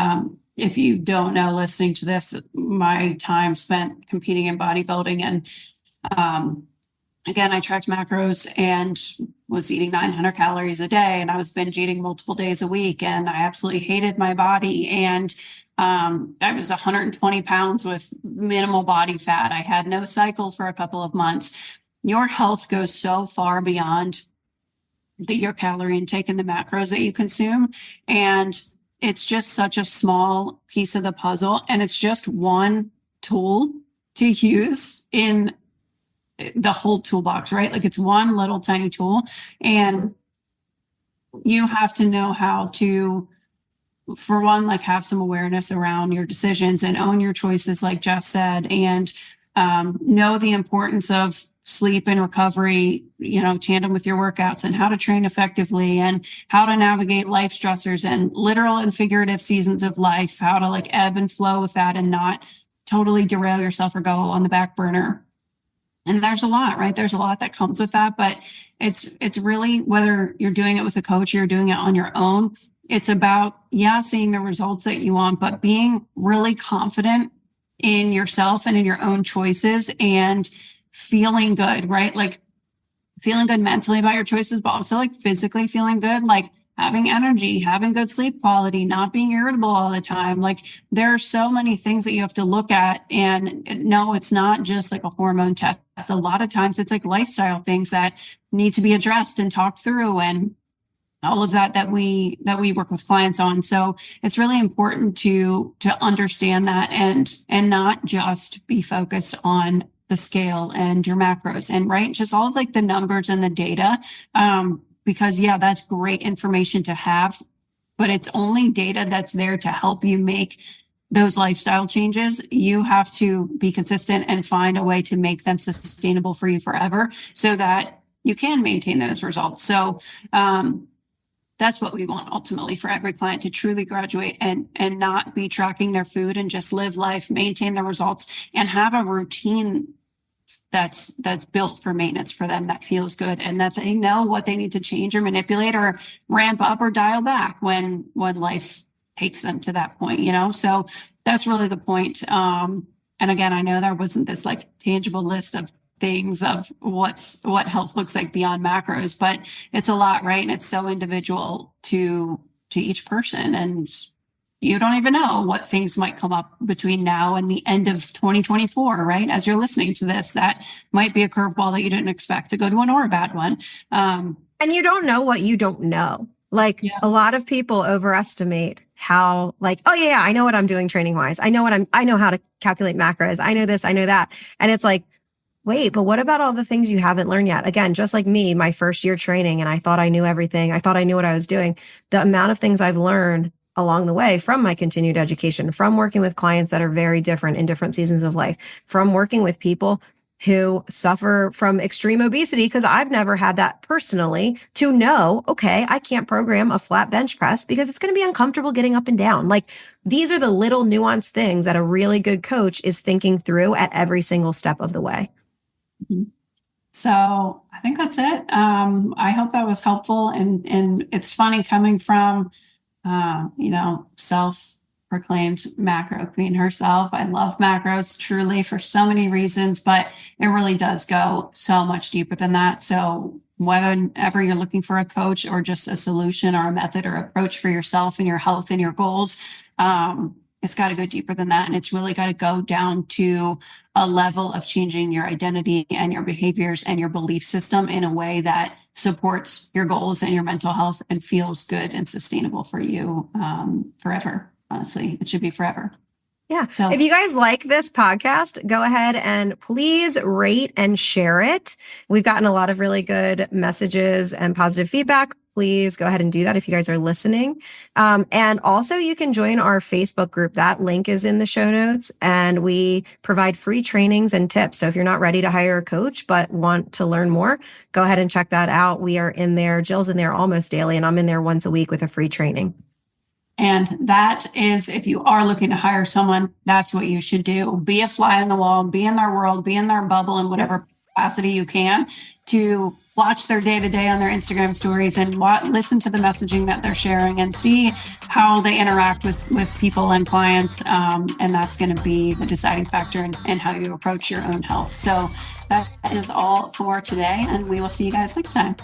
if you don't know, listening to this, my time spent competing in bodybuilding, and again, I tracked macros and was eating 900 calories a day, and I was binge eating multiple days a week, and I absolutely hated my body. And I was 120 pounds with minimal body fat. I had no cycle for a couple of months. Your health goes so far beyond your calorie intake and the macros that you consume. And it's just such a small piece of the puzzle. And it's just one tool to use in the whole toolbox, right? Like it's one little tiny tool. And you have to know how to, for one, like have some awareness around your decisions and own your choices, like Jess said, and know the importance of sleep and recovery, tandem with your workouts, and how to train effectively and how to navigate life stressors and literal and figurative seasons of life, how to like ebb and flow with that and not totally derail yourself or go on the back burner. And there's a lot, right? There's a lot that comes with that, but it's really whether you're doing it with a coach or you're doing it on your own. It's about, seeing the results that you want, but being really confident in yourself and in your own choices and feeling good, right? Like feeling good mentally about your choices, but also like physically feeling good, like having energy, having good sleep quality, not being irritable all the time. Like there are so many things that you have to look at. And no, it's not just like a hormone test. A lot of times it's like lifestyle things that need to be addressed and talked through, and all of that we work with clients on. So it's really important to understand that and not just be focused on the scale and your macros and right, just all of like the numbers and the data. Because that's great information to have, but it's only data that's there to help you make those lifestyle changes. You have to be consistent and find a way to make them sustainable for you forever so that you can maintain those results. So, that's what we want ultimately for every client, to truly graduate and not be tracking their food and just live life, maintain the results, and have a routine that's built for maintenance for them, that feels good, and that they know what they need to change or manipulate or ramp up or dial back when life takes them to that point, So that's really the point. And again, I know there wasn't this like tangible list of things of what health looks like beyond macros, but it's a lot, right? And it's so individual to each person, and you don't even know what things might come up between now and the end of 2024, right? As you're listening to this, that might be a curveball that you didn't expect, a good one or a bad one. And you don't know what you don't know. Like a lot of people overestimate how like, oh yeah, I know what I'm doing training wise. I know how to calculate macros. I know this, I know that. And it's like, wait, but what about all the things you haven't learned yet? Again, just like me, my first year training, and I thought I knew everything. I thought I knew what I was doing. The amount of things I've learned along the way from my continued education, from working with clients that are very different in different seasons of life, from working with people who suffer from extreme obesity, because I've never had that personally, to know, okay, I can't program a flat bench press because it's going to be uncomfortable getting up and down. Like these are the little nuanced things that a really good coach is thinking through at every single step of the way. So I think that's it. I hope that was helpful. And it's funny coming from, self self-proclaimed macro queen herself. I love macros truly for so many reasons, but it really does go so much deeper than that. So whenever you're looking for a coach or just a solution or a method or approach for yourself and your health and your goals, it's got to go deeper than that. And it's really got to go down to a level of changing your identity and your behaviors and your belief system in a way that supports your goals and your mental health and feels good and sustainable for you forever. Honestly, it should be forever. Yeah. So if you guys like this podcast, go ahead and please rate and share it. We've gotten a lot of really good messages and positive feedback. Please go ahead and do that if you guys are listening. And also you can join our Facebook group. That link is in the show notes, and we provide free trainings and tips. So if you're not ready to hire a coach, but want to learn more, go ahead and check that out. We are in there. Jill's in there almost daily, and I'm in there once a week with a free training. And that is, if you are looking to hire someone, that's what you should do. Be a fly on the wall, be in their world, be in their bubble in whatever capacity you can, to watch their day-to-day on their Instagram stories and listen to the messaging that they're sharing and see how they interact with people and clients. And that's going to be the deciding factor in how you approach your own health. So that is all for today, and we will see you guys next time.